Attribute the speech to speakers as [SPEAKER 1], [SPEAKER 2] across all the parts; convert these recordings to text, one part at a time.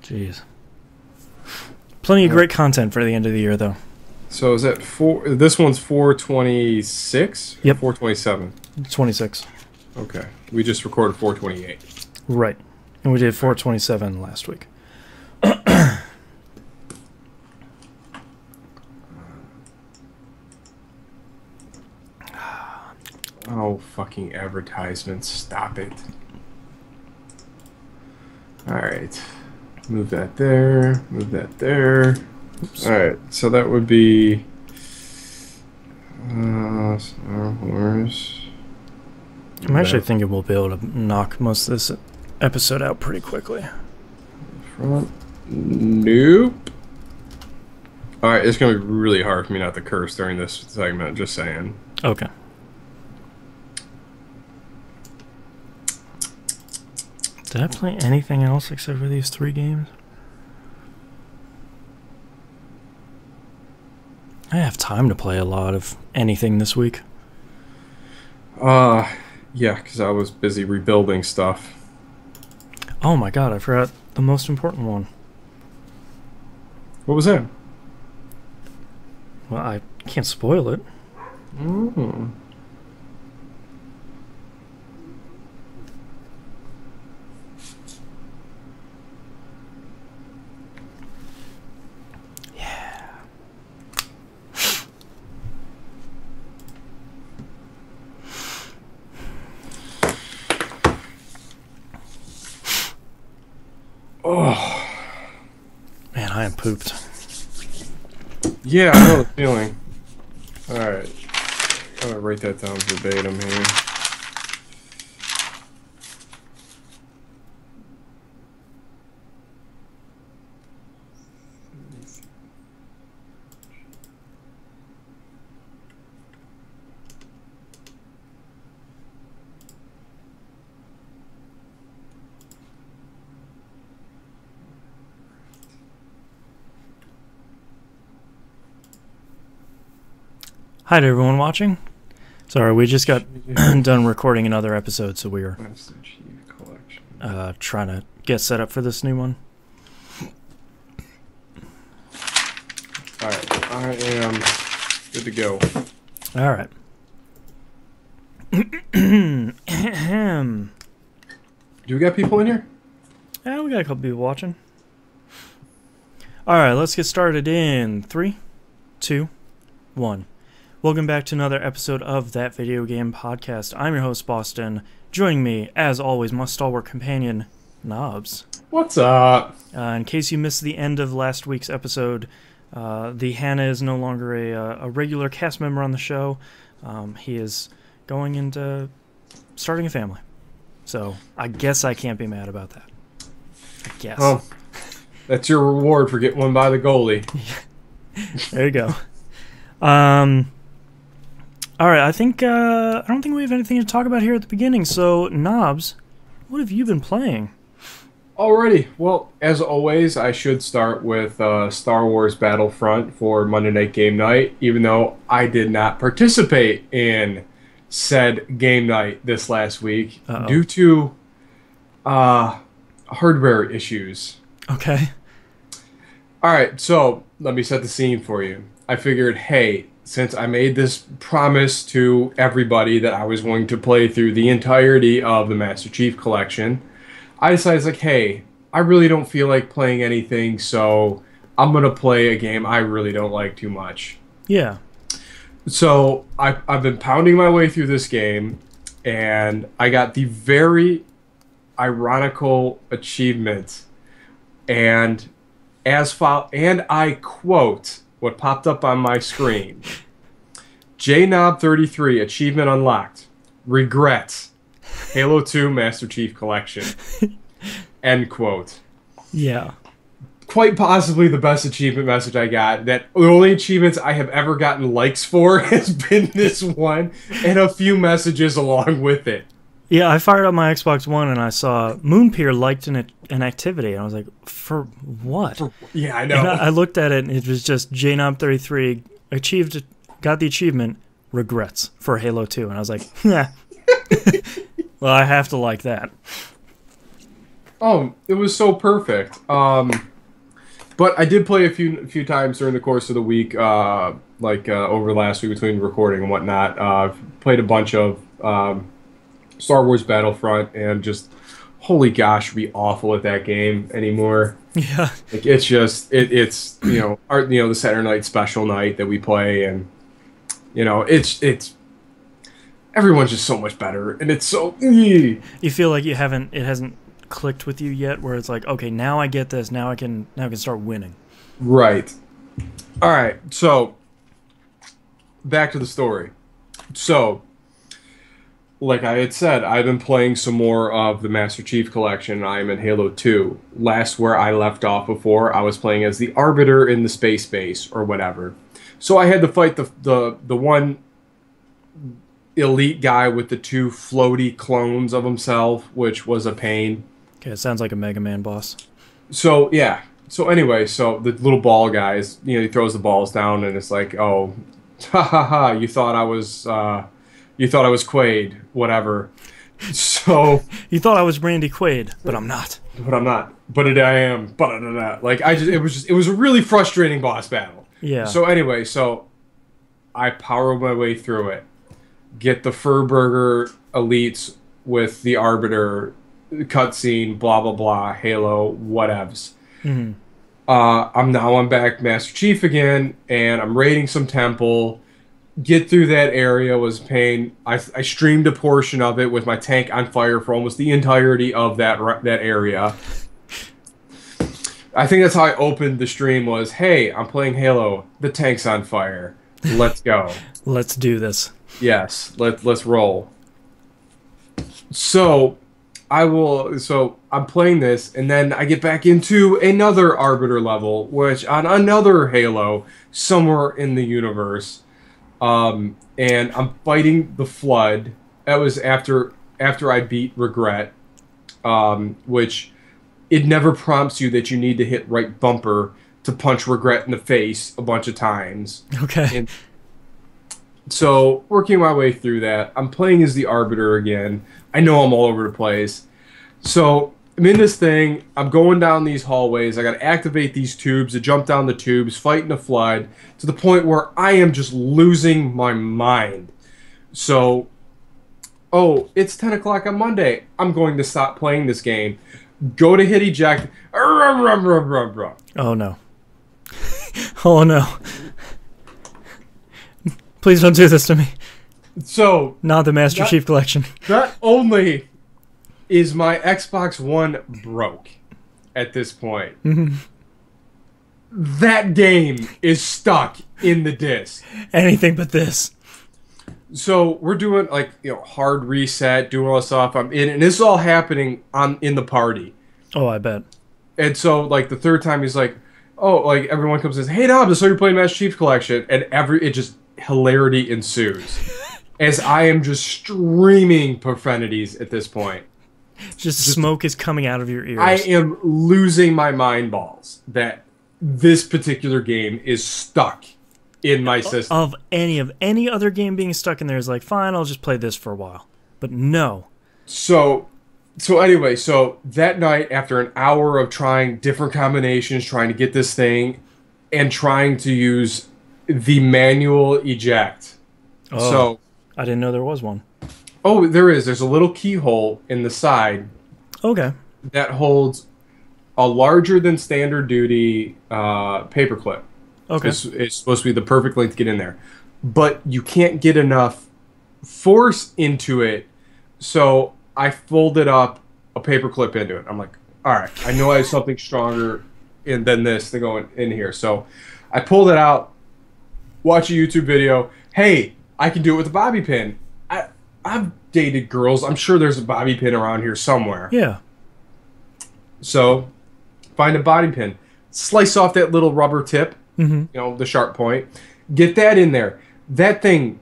[SPEAKER 1] Jeez. Plenty of great content for the end of the year, though.
[SPEAKER 2] So is that four? This one's 426.
[SPEAKER 1] Yep.
[SPEAKER 2] 427.
[SPEAKER 1] 26.
[SPEAKER 2] Okay. We just recorded 428.
[SPEAKER 1] Right. And we did 427 last week.
[SPEAKER 2] Oh, fucking advertisements. Stop it. Alright. Move that there. Move that there. Alright, so that would be... Star Wars.
[SPEAKER 1] I'm actually thinking we'll be able to knock most of this episode out pretty quickly.
[SPEAKER 2] Front. Nope. Alright, it's going to be really hard for me not to curse during this segment, just saying.
[SPEAKER 1] Okay. Did I play anything else except for these 3 games? I have time to play a lot of anything this week.
[SPEAKER 2] Yeah, because I was busy rebuilding stuff.
[SPEAKER 1] Oh my god, I forgot the most important one.
[SPEAKER 2] What was that?
[SPEAKER 1] Well, I can't spoil it.
[SPEAKER 2] Mm. Oh.
[SPEAKER 1] Man, I am pooped.
[SPEAKER 2] Yeah, I know the feeling. Alright. I'm gonna write that down verbatim here.
[SPEAKER 1] Hi to everyone watching. Sorry, we just got done recording another episode, so we were trying to get set up for this new one.
[SPEAKER 2] Alright, I am good to go.
[SPEAKER 1] Alright.
[SPEAKER 2] Do we got people in here?
[SPEAKER 1] Yeah, we got a couple people watching. Alright, let's get started in 3, 2, 1. Welcome back to another episode of That Video Game Podcast. I'm your host, Boston. Joining me, as always, my stalwart companion, Knobs.
[SPEAKER 2] What's up?
[SPEAKER 1] In case you missed the end of last week's episode, the Hannah is no longer a regular cast member on the show. He is going into starting a family. So I guess I can't be mad about that. I guess.
[SPEAKER 2] Oh, that's your reward for getting one by the goalie.
[SPEAKER 1] There you go. All right, I don't think we have anything to talk about here at the beginning. So, Knobs, what have you been playing?
[SPEAKER 2] Alrighty. Well, as always, I should start with Star Wars Battlefront for Monday Night Game Night, even though I did not participate in said game night this last week due to hardware issues.
[SPEAKER 1] Okay.
[SPEAKER 2] Alright, so let me set the scene for you. I figured, hey, since I made this promise to everybody that I was going to play through the entirety of the Master Chief Collection, I decided, like, hey, I really don't feel like playing anything, so I'm going to play a game I really don't like too much.
[SPEAKER 1] Yeah.
[SPEAKER 2] So I've been pounding my way through this game, and I got the very ironical achievement, and I quote what popped up on my screen. JKnob33, achievement unlocked. Regrets. Halo 2 Master Chief Collection. End quote.
[SPEAKER 1] Yeah.
[SPEAKER 2] Quite possibly the best achievement message I got. That the only achievements I have ever gotten likes for has been this one, and a few messages along with it.
[SPEAKER 1] Yeah, I fired up my Xbox One and I saw Moonpier liked an activity, and I was like, for what?
[SPEAKER 2] Yeah, I know.
[SPEAKER 1] And I looked at it, and it was just JKnob33 got the achievement, regrets for Halo 2, and I was like, yeah. Well, I have to like that.
[SPEAKER 2] Oh, it was so perfect. But I did play a few times during the course of the week, over last week between recording and whatnot. Played a bunch of Star Wars Battlefront, and just holy gosh, we awful at that game anymore.
[SPEAKER 1] Yeah.
[SPEAKER 2] Like it's just it's the Saturday night special night that we play, and it's everyone's just so much better, and it's so.
[SPEAKER 1] You feel like it hasn't clicked with you yet, where it's like, okay, now I get this, now I can start winning.
[SPEAKER 2] Right. All right. So back to the story. So, like I had said, I've been playing some more of the Master Chief Collection. I am in Halo 2. Last where I left off before, I was playing as the Arbiter in the space base or whatever. So I had to fight the one elite guy with the two floaty clones of himself, which was a pain.
[SPEAKER 1] Okay, it sounds like a Mega Man boss.
[SPEAKER 2] So yeah. So anyway, so the little ball guy is, he throws the balls down, and it's like, oh, ha ha ha! You thought I was Quaid, whatever. So
[SPEAKER 1] you thought I was Randy Quaid, but I'm not.
[SPEAKER 2] But I am. But like it was a really frustrating boss battle.
[SPEAKER 1] Yeah.
[SPEAKER 2] So anyway, so I power my way through it, get the Furburger elites with the Arbiter cutscene, blah blah blah, Halo, whatevs.
[SPEAKER 1] Mm-hmm.
[SPEAKER 2] I'm back Master Chief again, and I'm raiding some temple. Get through that area was a pain. I streamed a portion of it with my tank on fire for almost the entirety of that area. I think that's how I opened the stream was, hey, I'm playing Halo. The tank's on fire. Let's go.
[SPEAKER 1] Let's do this.
[SPEAKER 2] Yes, let's roll. So I'm playing this, and then I get back into another Arbiter level, which on another Halo somewhere in the universe. And I'm fighting the Flood. That was after I beat Regret, which it never prompts you that you need to hit right bumper to punch Regret in the face a bunch of times.
[SPEAKER 1] Okay.
[SPEAKER 2] And so working my way through that, I'm playing as the Arbiter again. I know I'm all over the place. So I'm in this thing. I'm going down these hallways. I got to activate these tubes to jump down the tubes, fighting the Flood, to the point where I am just losing my mind. So, it's 10 o'clock on Monday. I'm going to stop playing this game. Go to hit eject.
[SPEAKER 1] Oh, no. Oh, no. Please don't do this to me.
[SPEAKER 2] So,
[SPEAKER 1] not the Master Chief Collection.
[SPEAKER 2] Not only is my Xbox One broke at this point, that game is stuck in the disc.
[SPEAKER 1] Anything but this.
[SPEAKER 2] So we're doing hard reset, doing all this stuff. I'm in, and this is all happening in the party.
[SPEAKER 1] Oh, I bet.
[SPEAKER 2] And so the third time he's like, everyone comes and says, "Hey, Dom, so you're playing Master Chief Collection," and it just hilarity ensues as I am just streaming profanities at this point.
[SPEAKER 1] Just smoke is coming out of your ears.
[SPEAKER 2] I am losing my mind balls that this particular game is stuck in my system.
[SPEAKER 1] Of any other game being stuck in there is like, fine, I'll just play this for a while. But no.
[SPEAKER 2] So anyway, that night, after an hour of trying different combinations, trying to get this thing, and trying to use the manual eject.
[SPEAKER 1] Oh,
[SPEAKER 2] so
[SPEAKER 1] I didn't know there was one.
[SPEAKER 2] Oh, there is. There's a little keyhole in the side.
[SPEAKER 1] Okay.
[SPEAKER 2] That holds a larger than standard duty paperclip.
[SPEAKER 1] Okay.
[SPEAKER 2] It's supposed to be the perfect length to get in there. But you can't get enough force into it, so I folded up a paperclip into it. I'm like, all right, I know I have something stronger than this to go in here. So I pulled it out, watch a YouTube video. Hey, I can do it with a bobby pin. I've dated girls. I'm sure there's a bobby pin around here somewhere.
[SPEAKER 1] Yeah.
[SPEAKER 2] So find a bobby pin. Slice off that little rubber tip, the sharp point. Get that in there. That thing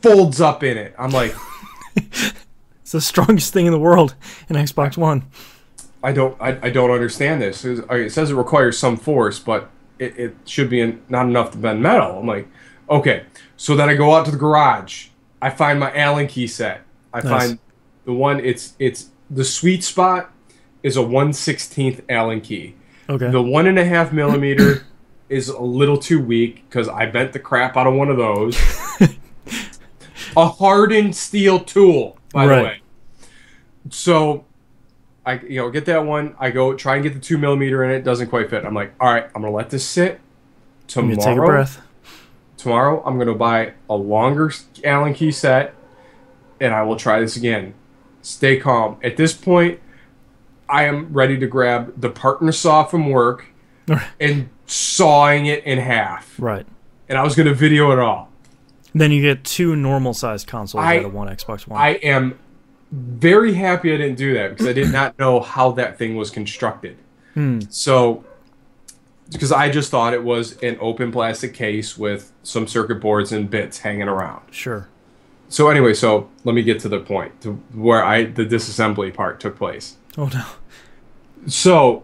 [SPEAKER 2] folds up in it. I'm like...
[SPEAKER 1] It's the strongest thing in the world in Xbox One.
[SPEAKER 2] I don't understand this. It says it requires some force, but it should be not enough to bend metal. I'm like, okay. So then I go out to the garage. I find my Allen key set. I find the one. It's the sweet spot is a 1/16 Allen key.
[SPEAKER 1] Okay.
[SPEAKER 2] The 1.5 millimeter is a little too weak because I bent the crap out of one of those. A hardened steel tool, by the way. So I get that one. I go try and get the 2 millimeter in it. Doesn't quite fit. I'm like, all right, I'm gonna let this sit. Tomorrow,
[SPEAKER 1] take a breath.
[SPEAKER 2] Tomorrow, I'm gonna buy a longer Allen key set, and I will try this again. Stay calm. At this point, I am ready to grab the partner saw from work and sawing it in half.
[SPEAKER 1] Right.
[SPEAKER 2] And I was gonna video it all.
[SPEAKER 1] Then you get 2 normal-sized consoles out of one Xbox One.
[SPEAKER 2] I am very happy I didn't do that because I did not know how that thing was constructed. So, because I just thought it was an open plastic case with some circuit boards and bits hanging around.
[SPEAKER 1] Sure.
[SPEAKER 2] So anyway, so let me get to the point to where the disassembly part took place.
[SPEAKER 1] Oh no.
[SPEAKER 2] So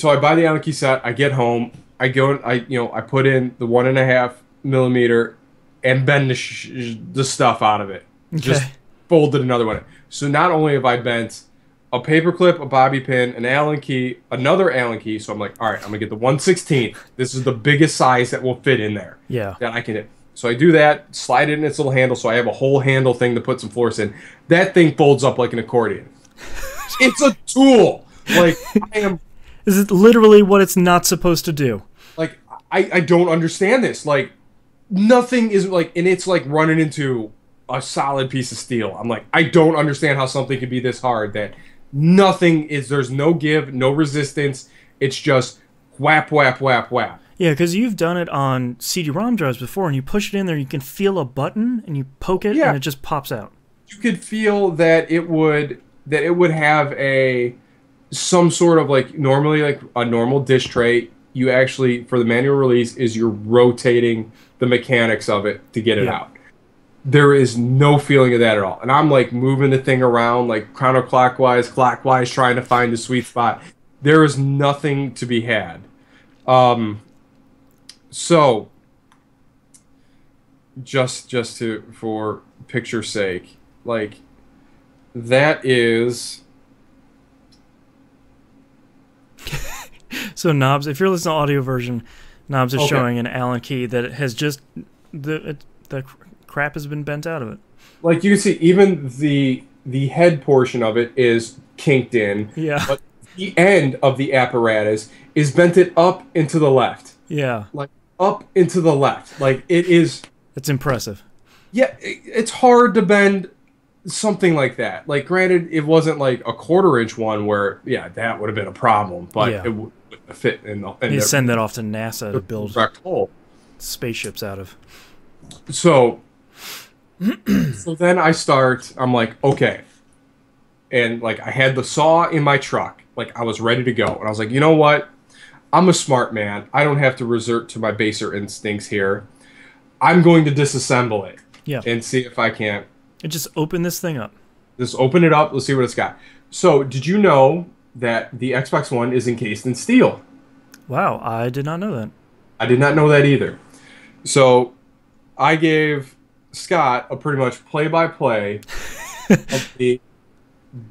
[SPEAKER 2] I buy the Allen key set. I get home. I go and I put in the 1.5 millimeter and bend the stuff out of it.
[SPEAKER 1] Okay.
[SPEAKER 2] Just folded another one. So not only have I bent a paper clip, a bobby pin, an Allen key, another Allen key. So I'm like, all right, I'm gonna get the 1/16. This is the biggest size that will fit in there.
[SPEAKER 1] Yeah.
[SPEAKER 2] That I can hit. So I do that, slide it in its little handle, so I have a whole handle thing to put some force in. That thing folds up like an accordion. It's a tool. Like
[SPEAKER 1] This is literally what it's not supposed to do.
[SPEAKER 2] Like I don't understand this. Like nothing is like, and it's like running into a solid piece of steel. I'm like, I don't understand how something could be this hard that nothing is, there's no give, no resistance. It's just whap, whap, whap, whap.
[SPEAKER 1] Yeah, because you've done it on CD-ROM drives before, and you push it in there, you can feel a button, and you poke it, and it just pops out.
[SPEAKER 2] You could feel that it would have some sort of like, normally like a normal dish tray. You actually, for the manual release, is you're rotating the mechanics of it to get it out. There is no feeling of that at all. And I'm like moving the thing around like counterclockwise, clockwise, trying to find the sweet spot. There is nothing to be had. So just for picture's sake, like that is.
[SPEAKER 1] So Knobs, if you're listening to the audio version, Knobs is showing an Allen key that it has just the crap has been bent out of it.
[SPEAKER 2] Like you can see, even the head portion of it is kinked in.
[SPEAKER 1] Yeah.
[SPEAKER 2] But the end of the apparatus is bented up into the left.
[SPEAKER 1] Yeah.
[SPEAKER 2] Like up into the left. Like it is.
[SPEAKER 1] It's impressive.
[SPEAKER 2] Yeah, it's hard to bend something like that. Like, granted, it wasn't like a 1/4-inch one where, that would have been a problem, but it wouldn't fit in the.
[SPEAKER 1] You send that off to NASA to build
[SPEAKER 2] hole.
[SPEAKER 1] Spaceships out of.
[SPEAKER 2] So then I'm like, okay. And like I had the saw in my truck. Like I was ready to go. And I was like, you know what? I'm a smart man. I don't have to resort to my baser instincts here. I'm going to disassemble it.
[SPEAKER 1] Yeah.
[SPEAKER 2] And see if I can't.
[SPEAKER 1] And just open this thing up.
[SPEAKER 2] Just open it up. Let's see what it's got. So did you know that the Xbox One is encased in steel?
[SPEAKER 1] Wow, I did not know that.
[SPEAKER 2] I did not know that either. So I gave Scott a pretty much play-by-play of the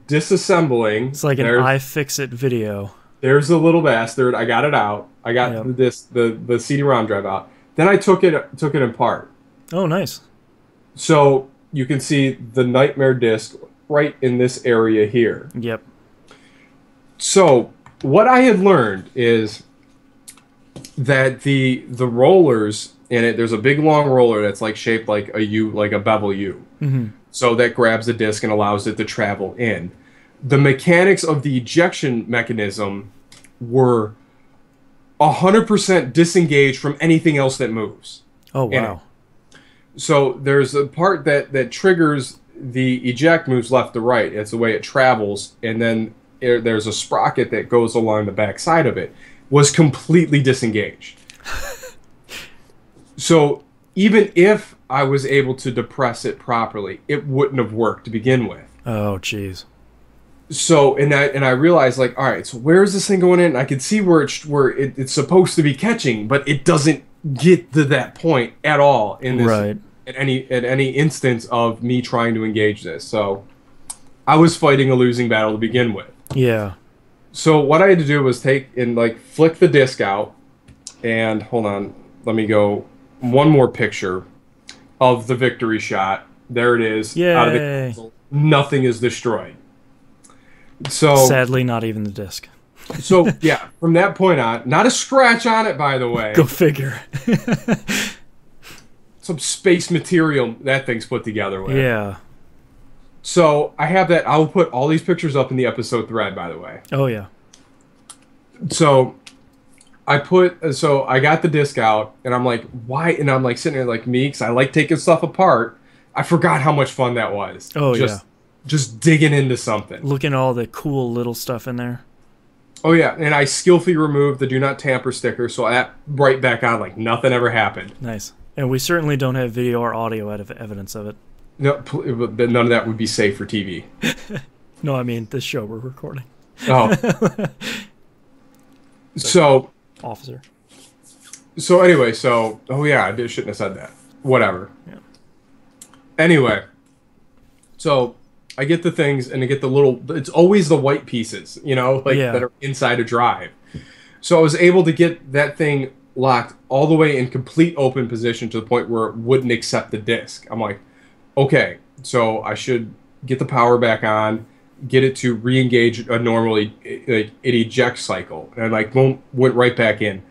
[SPEAKER 2] disassembling.
[SPEAKER 1] It's like an iFixit video.
[SPEAKER 2] There's the little bastard. I got it out. I got the CD-ROM drive out. Then I took it apart.
[SPEAKER 1] Oh, nice.
[SPEAKER 2] So you can see the Nightmare disc right in this area here.
[SPEAKER 1] Yep.
[SPEAKER 2] So what I had learned is that the rollers in it, there's a big long roller that's like shaped like a U, like a bevel U.
[SPEAKER 1] Mm-hmm.
[SPEAKER 2] So that grabs the disc and allows it to travel in. The mechanics of the ejection mechanism were 100% disengaged from anything else that moves.
[SPEAKER 1] Oh, wow.
[SPEAKER 2] So there's a part that triggers the eject moves left to right. It's the way it travels. And then there's a sprocket that goes along the back side of it. Was completely disengaged. So even if I was able to depress it properly, it wouldn't have worked to begin with.
[SPEAKER 1] Oh, jeez.
[SPEAKER 2] So and I realized, like, all right, so where is this thing going in? And I could see where it's supposed to be catching, but it doesn't get to that point at all in this at any instance of me trying to engage this. So I was fighting a losing battle to begin with.
[SPEAKER 1] Yeah.
[SPEAKER 2] So what I had to do was take and like flick the disc out, and hold on, let me go one more picture of the victory shot. There it is. Out of the
[SPEAKER 1] Yay.
[SPEAKER 2] console. Nothing is destroyed. So
[SPEAKER 1] Sadly, not even the disc.
[SPEAKER 2] so yeah, from that point on, not a scratch on it, by the way.
[SPEAKER 1] Go figure.
[SPEAKER 2] Some space material that thing's put together with.
[SPEAKER 1] Yeah.
[SPEAKER 2] So I have that. I'll put all these pictures up in the episode thread, by the way.
[SPEAKER 1] Oh yeah.
[SPEAKER 2] So I got the disc out, and I'm like, why? And I'm like sitting there like me, because I like taking stuff apart. I forgot how much fun that was.
[SPEAKER 1] Oh yeah.
[SPEAKER 2] Just digging into something.
[SPEAKER 1] Looking at all the cool little stuff in there.
[SPEAKER 2] Oh yeah, and I skillfully removed the do not tamper sticker, so that right back on like nothing ever happened.
[SPEAKER 1] Nice. And we certainly don't have video or audio evidence of it.
[SPEAKER 2] No, none of that would be safe for TV.
[SPEAKER 1] No, I mean this show we're recording.
[SPEAKER 2] Oh. So
[SPEAKER 1] Officer.
[SPEAKER 2] So anyway, oh yeah, I shouldn't have said that. Whatever.
[SPEAKER 1] Yeah.
[SPEAKER 2] Anyway, so I get the things, and I get the little. It's always the white pieces, that are inside a drive. So I was able to get that thing locked all the way in complete open position to the point where it wouldn't accept the disc. I'm like, okay, so I should get the power back on, get it to re-engage a normally it eject cycle, and I went right back in.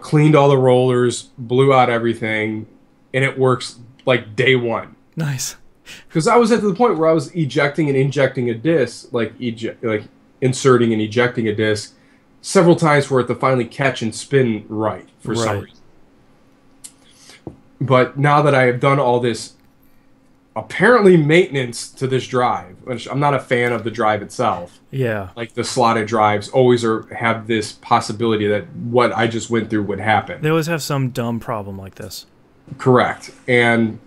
[SPEAKER 2] Cleaned all the rollers, blew out everything, and it works like day one.
[SPEAKER 1] Nice.
[SPEAKER 2] Because I was at the point where I was ejecting and injecting a disc, like inserting and ejecting a disc, several times for it to finally catch and spin right for some reason. But now that I have done all this, apparently maintenance to this drive, which I'm not a fan of the drive itself.
[SPEAKER 1] Yeah.
[SPEAKER 2] Like the slotted drives always have this possibility that what I just went through would happen.
[SPEAKER 1] They always have some dumb problem like this.
[SPEAKER 2] Correct. And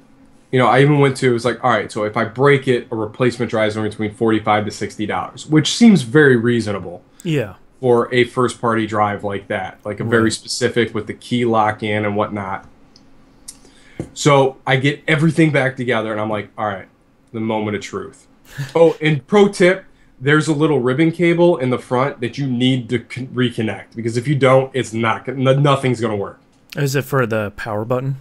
[SPEAKER 2] I even went to, it was like, all right, so if I break it, a replacement drive is only between $45 to $60, which seems very reasonable.
[SPEAKER 1] Yeah.
[SPEAKER 2] For a first-party drive like that, like a very specific with the key lock-in and whatnot. So I get everything back together, and I'm like, all right, the moment of truth. Oh, and pro tip, there's a little ribbon cable in the front that you need to reconnect, because if you don't, it's nothing's going to work.
[SPEAKER 1] Is it for the power button?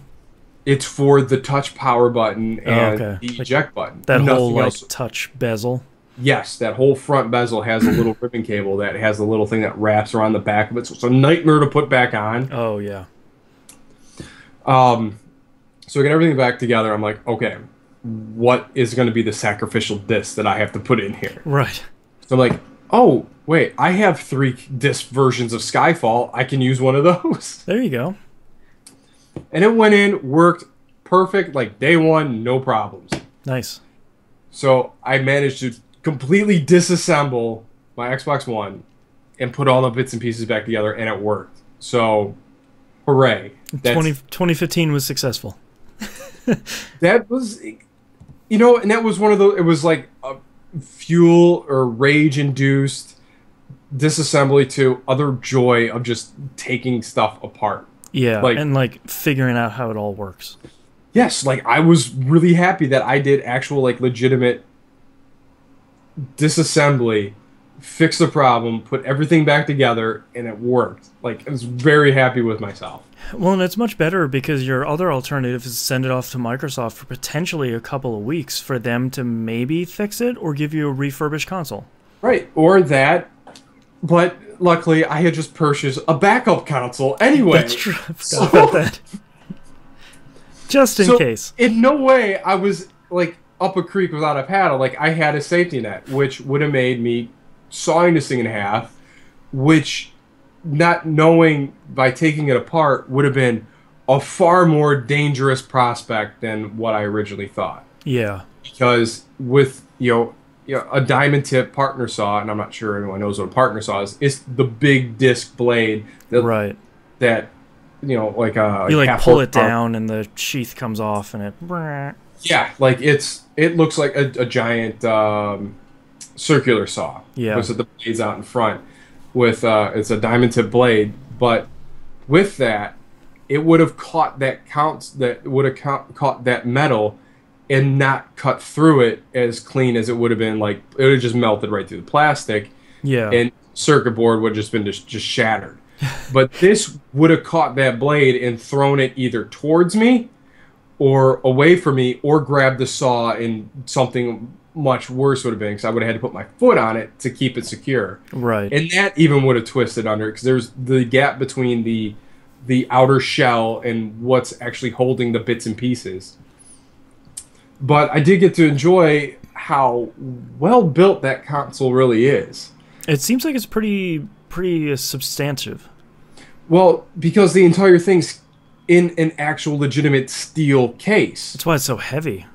[SPEAKER 2] It's for the touch power button and the eject button.
[SPEAKER 1] That whole touch bezel.
[SPEAKER 2] Yes, that whole front bezel has a little ribbon cable that has a little thing that wraps around the back of it, so it's a nightmare to put back on.
[SPEAKER 1] Oh yeah.
[SPEAKER 2] So I get everything back together. I'm like, okay, what is going to be the sacrificial disc that I have to put in here?
[SPEAKER 1] Right.
[SPEAKER 2] So I'm like, oh wait, I have 3 disc versions of Skyfall. I can use one of those.
[SPEAKER 1] There you go.
[SPEAKER 2] And it went in, worked perfect, like day one, no problems.
[SPEAKER 1] Nice.
[SPEAKER 2] So I managed to completely disassemble my Xbox One and put all the bits and pieces back together, and it worked. So, hooray.
[SPEAKER 1] 2015 was successful.
[SPEAKER 2] That was, and that was one of those, it was like a fuel or rage-induced disassembly to other joy of just taking stuff apart.
[SPEAKER 1] Yeah, and figuring out how it all works.
[SPEAKER 2] Yes, I was really happy that I did actual legitimate disassembly, fix the problem, put everything back together, and it worked. I was very happy with myself.
[SPEAKER 1] Well, and it's much better because your other alternative is send it off to Microsoft for potentially a couple of weeks for them to maybe fix it or give you a refurbished console.
[SPEAKER 2] Right, or that. But luckily, I had just purchased a backup console anyway.
[SPEAKER 1] That's true. I forgot about that. Just in case.
[SPEAKER 2] In no way I was up a creek without a paddle. I had a safety net, which would have made me sawing this thing in half, which, not knowing by taking it apart, would have been a far more dangerous prospect than what I originally thought.
[SPEAKER 1] Yeah.
[SPEAKER 2] Because with, a diamond tip partner saw, and I'm not sure anyone knows what a partner saw is, it's the big disc blade that,
[SPEAKER 1] you pull it down and the sheath comes off and it...
[SPEAKER 2] Yeah, it looks like a giant circular saw.
[SPEAKER 1] Yeah.
[SPEAKER 2] With the blades out in front. With it's a diamond tip blade, but with that, it would have caught caught that metal and not cut through it as clean as it would have been. It would have just melted right through the plastic.
[SPEAKER 1] Yeah.
[SPEAKER 2] And circuit board would have just been just shattered. But this would have caught that blade and thrown it either towards me or away from me, or grabbed the saw, and something much worse would have been, because I would have had to put my foot on it to keep it secure.
[SPEAKER 1] Right.
[SPEAKER 2] And that even would have twisted under it, because there's the gap between the outer shell and what's actually holding the bits and pieces. But I did get to enjoy how well built that console really is.
[SPEAKER 1] It seems like it's pretty substantive.
[SPEAKER 2] Well, because the entire thing's in an actual legitimate steel case.
[SPEAKER 1] That's why it's so heavy.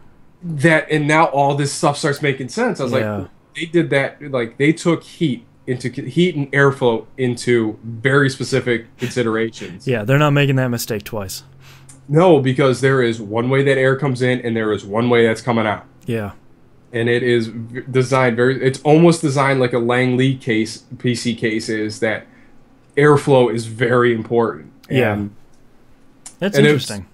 [SPEAKER 2] And now all this stuff starts making sense. I was
[SPEAKER 1] Yeah.
[SPEAKER 2] like, they did that, like they took heat and airflow into very specific considerations.
[SPEAKER 1] Yeah, they're not making that mistake twice.
[SPEAKER 2] No, because there is one way that air comes in and there is one way that's coming out.
[SPEAKER 1] Yeah.
[SPEAKER 2] And it is designed it's almost designed like a Langley case, PC case is, that airflow is very important.
[SPEAKER 1] Yeah.
[SPEAKER 2] And
[SPEAKER 1] That's
[SPEAKER 2] and
[SPEAKER 1] interesting.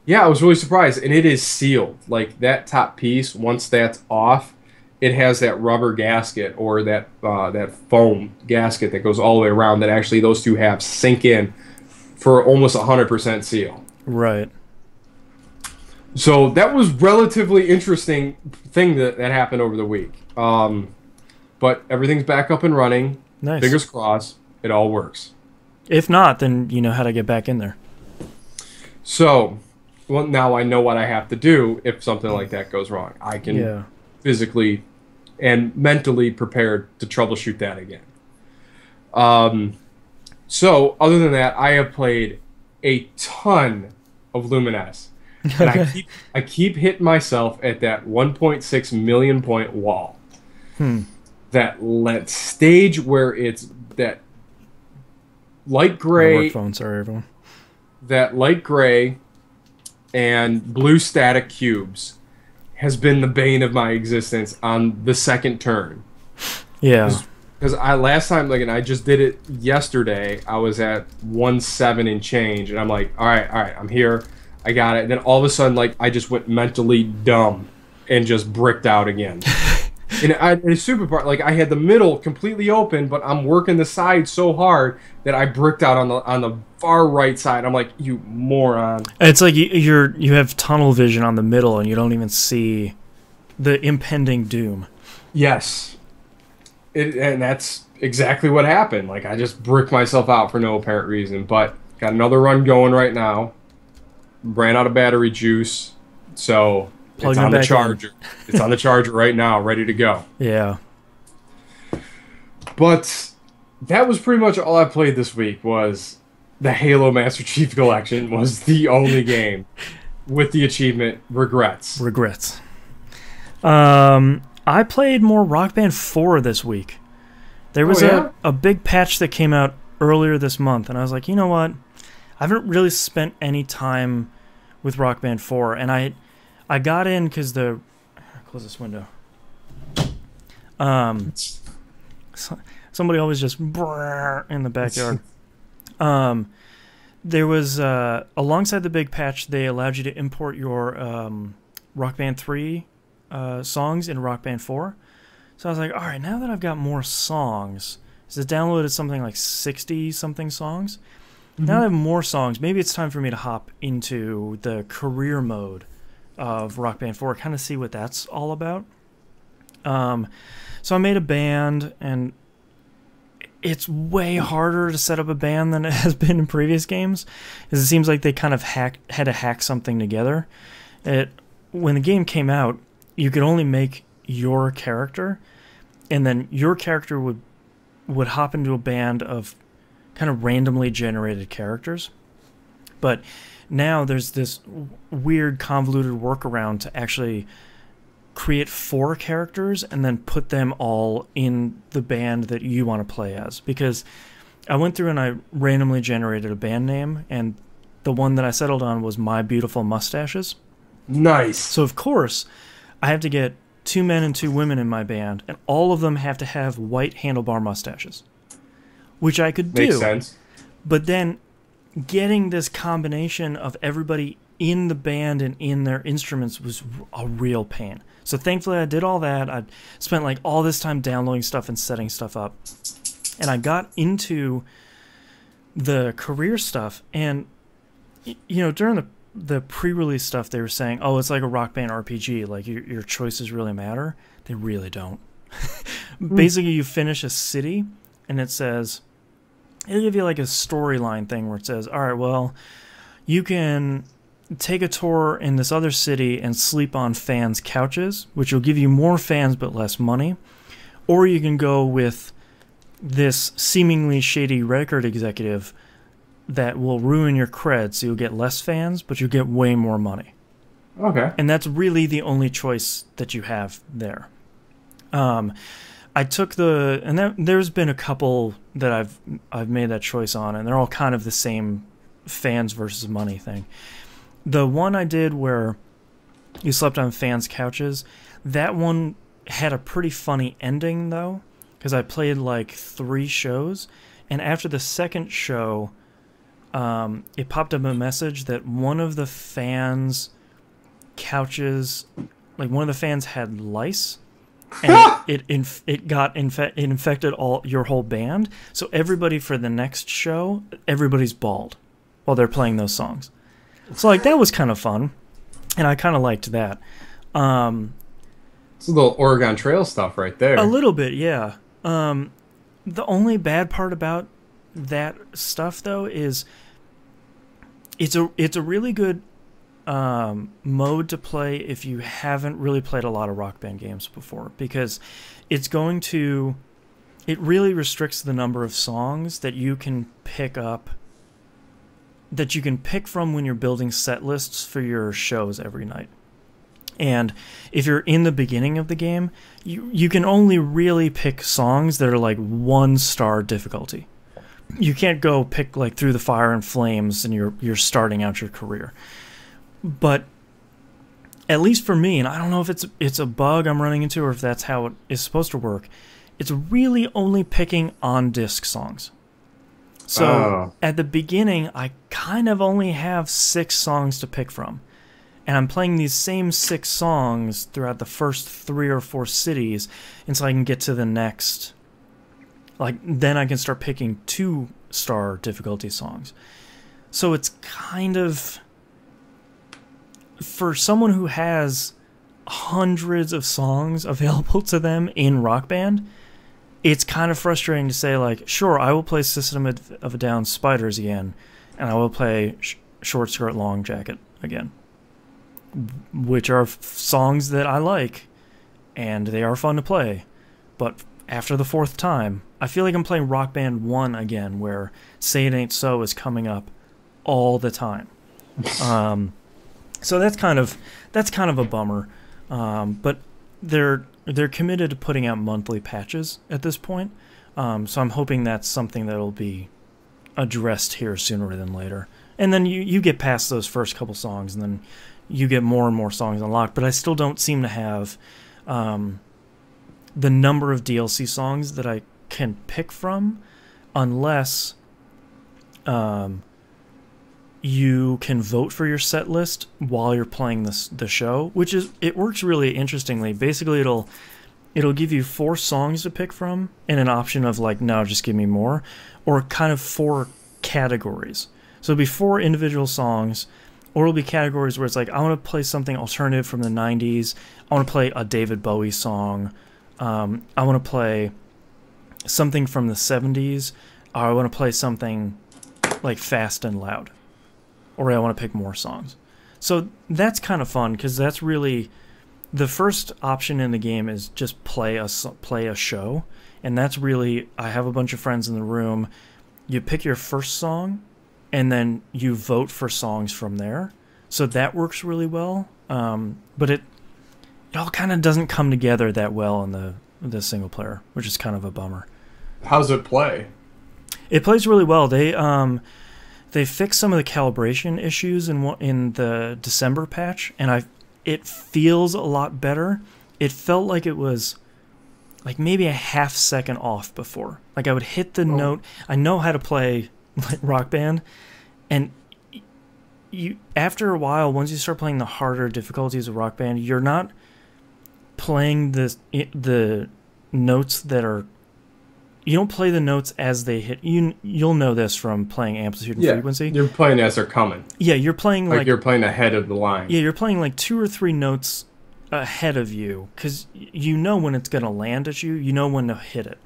[SPEAKER 2] yeah, I was really surprised. And it is sealed. Like that top piece, once that's off, it has that rubber gasket, or that foam gasket that goes all the way around, that actually those two halves sink in for almost 100% seal.
[SPEAKER 1] Right.
[SPEAKER 2] So that was relatively interesting thing that happened over the week. But everything's back up and running.
[SPEAKER 1] Nice.
[SPEAKER 2] Fingers crossed, it all works.
[SPEAKER 1] If not, then you know how to get back in there.
[SPEAKER 2] So, well, now I know what I have to do if something like that goes wrong. I can physically and mentally prepared to troubleshoot that again. So, other than that, I have played a ton of Lumines. And I keep hitting myself at that 1.6 million point wall. That stage where it's that light gray.
[SPEAKER 1] My work phone, sorry everyone.
[SPEAKER 2] That light gray and blue static cubes has been the bane of my existence on the second turn.
[SPEAKER 1] Yeah.
[SPEAKER 2] Because last time, and I just did it yesterday, I was at 1.7 and change, and I'm like, all right, I'm here, I got it. And then all of a sudden, I just went mentally dumb and just bricked out again. And it's super part. I had the middle completely open, but I'm working the side so hard that I bricked out on the far right side. I'm like, you moron.
[SPEAKER 1] It's like you have tunnel vision on the middle, and you don't even see the impending doom.
[SPEAKER 2] Yes. And that's exactly what happened. I just bricked myself out for no apparent reason. But got another run going right now. Ran out of battery juice, so it's on the charger. It's on the charger right now, ready to go.
[SPEAKER 1] Yeah.
[SPEAKER 2] But that was pretty much all I played this week. Was the Halo Master Chief Collection was the only game with the achievement Regrets.
[SPEAKER 1] I played more Rock Band 4 this week. There was a big patch that came out earlier this month, and I was like, you know what? I haven't really spent any time with Rock Band 4, and I got in because close this window. Somebody always just brrr in the backyard. There was alongside the big patch, they allowed you to import your Rock Band 3 songs in Rock Band 4. So I was like, all right, now that I've got more songs, because it downloaded something like 60 something songs. Now that I have more songs, maybe it's time for me to hop into the career mode of Rock Band 4, kind of see what that's all about. So I made a band, and it's way harder to set up a band than it has been in previous games, because it seems like they kind of had to hack something together. When the game came out, you could only make your character, and then your character would hop into a band of kind of randomly generated characters. But now there's this weird convoluted workaround to actually create 4 characters and then put them all in the band that you want to play as. Because I went through and I randomly generated a band name, and the one that I settled on was My Beautiful Mustaches.
[SPEAKER 2] Nice.
[SPEAKER 1] So of course, I have to get 2 men and 2 women in my band, and all of them have to have white handlebar mustaches. Which I could do.
[SPEAKER 2] Makes sense.
[SPEAKER 1] But then getting this combination of everybody in the band and in their instruments was a real pain. So thankfully I did all that. I spent all this time downloading stuff and setting stuff up. And I got into the career stuff, and during the pre-release stuff, they were saying, oh, it's like a Rock Band RPG, like your choices really matter. They really don't. Basically, you finish a city, and it'll give you like a storyline thing where it says, all right, well, you can take a tour in this other city and sleep on fans' couches, which will give you more fans but less money. Or you can go with this seemingly shady record executive that will ruin your cred, so you'll get less fans, but you'll get way more money.
[SPEAKER 2] Okay.
[SPEAKER 1] And that's really the only choice that you have there. I took there's been a couple that I've made that choice on, and they're all kind of the same fans versus money thing. The one I did where you slept on fans' couches, that one had a pretty funny ending, though, because I played like 3 shows, and after the second show, it popped up a message that one of the fans' couches, like one of the fans had lice, and it infected your whole band. So everybody for the next show, everybody's bald while they're playing those songs. So like that was kind of fun, and I kind of liked that.
[SPEAKER 2] It's a little Oregon Trail stuff right there.
[SPEAKER 1] A little bit, yeah. The only bad part about that stuff, though, is it's a really good mode to play if you haven't really played a lot of Rock Band games before, because it really restricts the number of songs that you can pick from when you're building set lists for your shows every night. And if you're in the beginning of the game, you can only really pick songs that are like 1-star difficulty. You can't go pick like Through the Fire and Flames and you're starting out your career. But at least for me, and I don't know if it's a bug I'm running into or if that's how it is supposed to work, it's really only picking on-disc songs. So at the beginning, I kind of only have 6 songs to pick from. And I'm playing these same 6 songs throughout the first 3 or 4 cities until I can get to the next. Like, then I can start picking 2-star difficulty songs. So it's kind of, for someone who has hundreds of songs available to them in Rock Band, it's kind of frustrating to say, like, sure, I will play System of a Down Spiders again, and I will play Short Skirt Long Jacket again, which are songs that I like, and they are fun to play. But after the 4th time, I feel like I'm playing Rock Band 1 again, where Say It Ain't So is coming up all the time. So that's kind of a bummer. But they're committed to putting out monthly patches at this point. So I'm hoping that's something that'll be addressed here sooner than later. And then you get past those first couple songs, and then you get more and more songs unlocked. But I still don't seem to have the number of DLC songs that I can pick from, unless you can vote for your set list while you're playing the show, which it works really interestingly. Basically, it'll give you 4 songs to pick from and an option of like, no, just give me more, or kind of 4 categories. So it'll be 4 individual songs, or it'll be categories where it's like, I want to play something alternative from the 90s. I want to play a David Bowie song. I want to play something from the 70s. Or I want to play something like fast and loud. Or I want to pick more songs. So that's kind of fun, because that's really the first option in the game is just play a show. And that's really, I have a bunch of friends in the room. You pick your first song, and then you vote for songs from there. So that works really well. But it all kind of doesn't come together that well in the single player, which is kind of a bummer.
[SPEAKER 2] How's it play?
[SPEAKER 1] It plays really well. They fixed some of the calibration issues in the December patch, and it feels a lot better. It felt like it was like maybe a half second off before. Like I would hit the note. I know how to play like Rock Band, and you after a while, once you start playing the harder difficulties of Rock Band, you're not playing the notes that are you don't play the notes as they hit. You'll know this from playing amplitude and
[SPEAKER 2] Yeah,
[SPEAKER 1] frequency.
[SPEAKER 2] you're playing as they're coming.
[SPEAKER 1] Yeah, you're playing
[SPEAKER 2] Like you're playing ahead of the line.
[SPEAKER 1] Yeah, you're playing like 2 or 3 notes ahead of you because you know when it's going to land at you. You know when to hit it.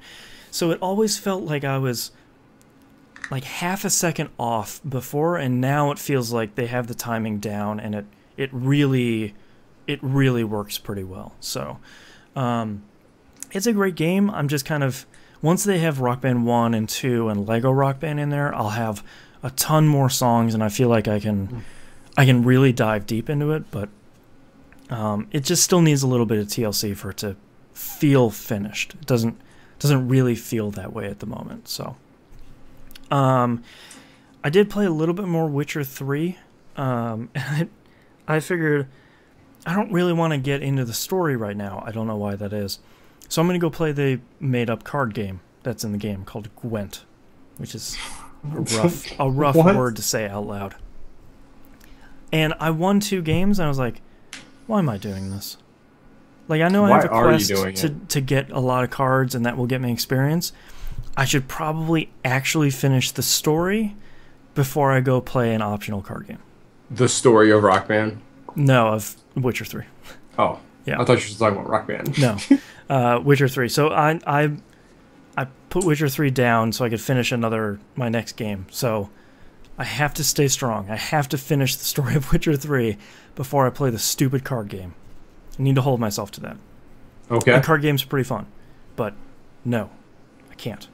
[SPEAKER 1] So it always felt like I was like half a second off before, and now it feels like they have the timing down, and it really works pretty well. So it's a great game. I'm just kind of, once they have Rock Band 1 and 2 and Lego Rock Band in there, I'll have a ton more songs, and I feel like I can really dive deep into it, but it just still needs a little bit of TLC for it to feel finished. It doesn't really feel that way at the moment. So I did play a little bit more Witcher 3. And I figured I don't really want to get into the story right now. I don't know why that is. So I'm going to go play the made-up card game that's in the game called Gwent, which is a rough word to say out loud. And I won 2 games, and I was like, why am I doing this? Like, I know I have a quest to get a lot of cards, and that will get me experience. I should probably actually finish the story before I go play an optional card game.
[SPEAKER 2] The story of Rock Band?
[SPEAKER 1] No, of Witcher 3.
[SPEAKER 2] Oh.
[SPEAKER 1] Yeah.
[SPEAKER 2] I thought you were just talking about Rock Band.
[SPEAKER 1] No. Witcher 3. So I put Witcher 3 down so I could finish my next game. So I have to stay strong. I have to finish the story of Witcher 3 before I play the stupid card game. I need to hold myself to that.
[SPEAKER 2] Okay.
[SPEAKER 1] The card game's pretty fun, but no, I can't.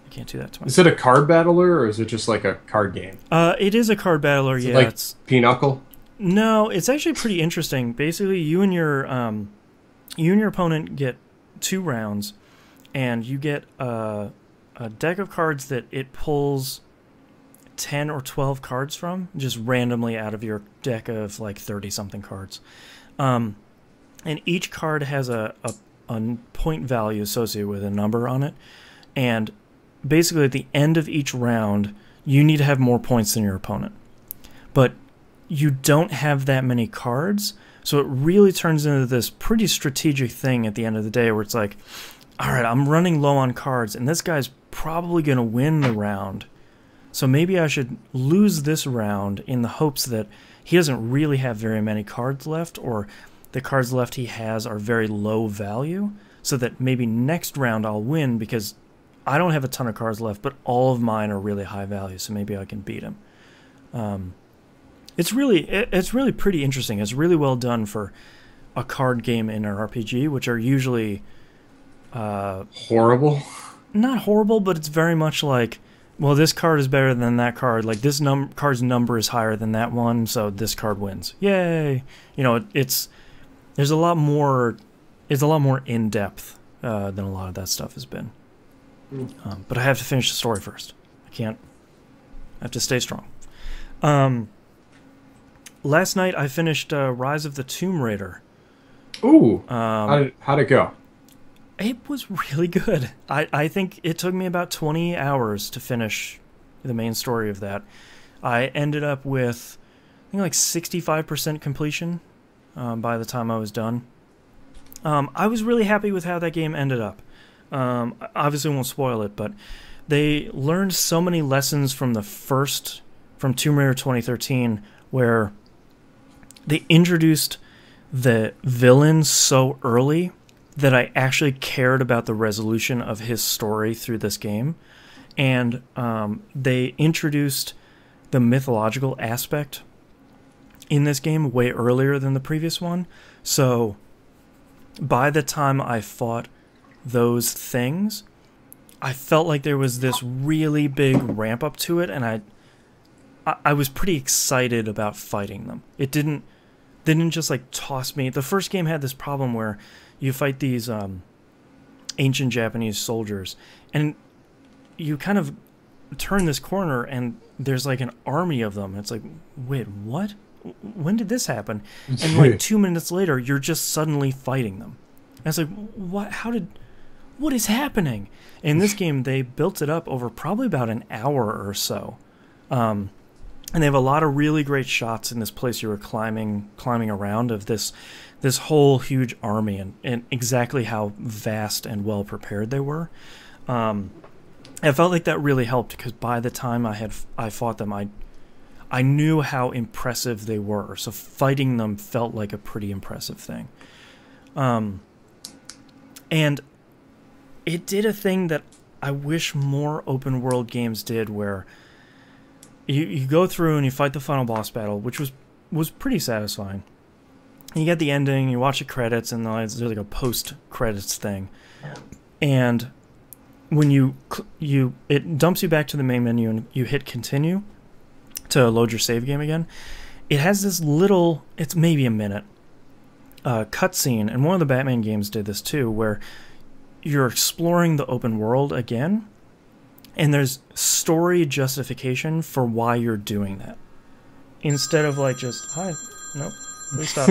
[SPEAKER 1] I can't do that to myself.
[SPEAKER 2] Is it a card battler, or is it just like a card game?
[SPEAKER 1] It is a card battler, yeah.
[SPEAKER 2] Like Pinochle?
[SPEAKER 1] No, it's actually pretty interesting. Basically, you and your opponent get 2 rounds, and you get a deck of cards that it pulls 10 or 12 cards from, just randomly out of your deck of like 30-something cards. And each card has a point value associated with a number on it. And basically at the end of each round, you need to have more points than your opponent. But you don't have that many cards, so it really turns into this pretty strategic thing at the end of the day where it's like, all right, I'm running low on cards, and this guy's probably going to win the round. So maybe I should lose this round in the hopes that he doesn't really have very many cards left, or the cards left he has are very low value, so that maybe next round I'll win because I don't have a ton of cards left, but all of mine are really high value, so maybe I can beat him. It's really pretty interesting. It's really well done for a card game in an RPG, which are usually
[SPEAKER 2] horrible.
[SPEAKER 1] Not horrible, but it's very much like, well, this card is better than that card. Like this card's number is higher than that one, so this card wins. Yay! You know, there's a lot more. It's a lot more in depth than a lot of that stuff has been. But I have to finish the story first. I have to stay strong. Last night I finished Rise of the Tomb Raider.
[SPEAKER 2] Ooh. How'd it go?
[SPEAKER 1] It was really good. I think it took me about 20 hours to finish the main story of that. I ended up with, I think, like 65% completion by the time I was done. I was really happy with how that game ended up. Obviously won't spoil it, but they learned so many lessons from Tomb Raider 2013, where they introduced the villain so early that I actually cared about the resolution of his story through this game. And they introduced the mythological aspect in this game way earlier than the previous one. So by the time I fought those things, I felt like there was this really big ramp up to it, and I was pretty excited about fighting them. They didn't just like toss me. The first game had this problem where you fight these ancient Japanese soldiers, and you kind of turn this corner, and there's like an army of them. It's like, wait, what? When did this happen? And like 2 minutes later, you're just suddenly fighting them. And it's like, what? What is happening? In this game, they built it up over probably about an hour or so. And they have a lot of really great shots in this place you were climbing around of this whole huge army, and exactly how vast and well prepared they were. I felt like that really helped because by the time I fought them, I knew how impressive they were. So fighting them felt like a pretty impressive thing. And it did a thing that I wish more open world games did, where you go through and you fight the final boss battle, which was pretty satisfying. And you get the ending, you watch the credits, and there's like a post-credits thing. And when it dumps you back to the main menu and you hit continue to load your save game again, it has this little, it's maybe a minute, cutscene, and one of the Batman games did this too, where you're exploring the open world again, and there's story justification for why you're doing that. Instead of like just, hi, nope, please stop.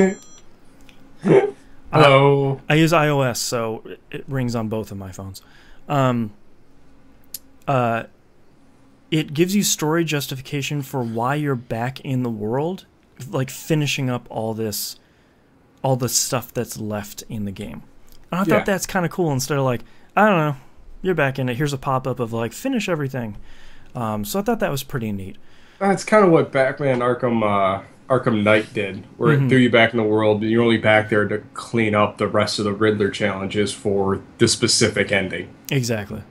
[SPEAKER 2] Hello.
[SPEAKER 1] I use iOS, so it rings on both of my phones. It gives you story justification for why you're back in the world, like finishing up all the stuff that's left in the game. And I thought that's kind of cool. Instead of like, I don't know, you're back in it. Here's a pop-up of like, finish everything. So I thought that was pretty neat.
[SPEAKER 2] That's kind of what Batman Arkham Knight did, where it threw you back in the world, and you're only back there to clean up the rest of the Riddler challenges for the specific ending.
[SPEAKER 1] Exactly.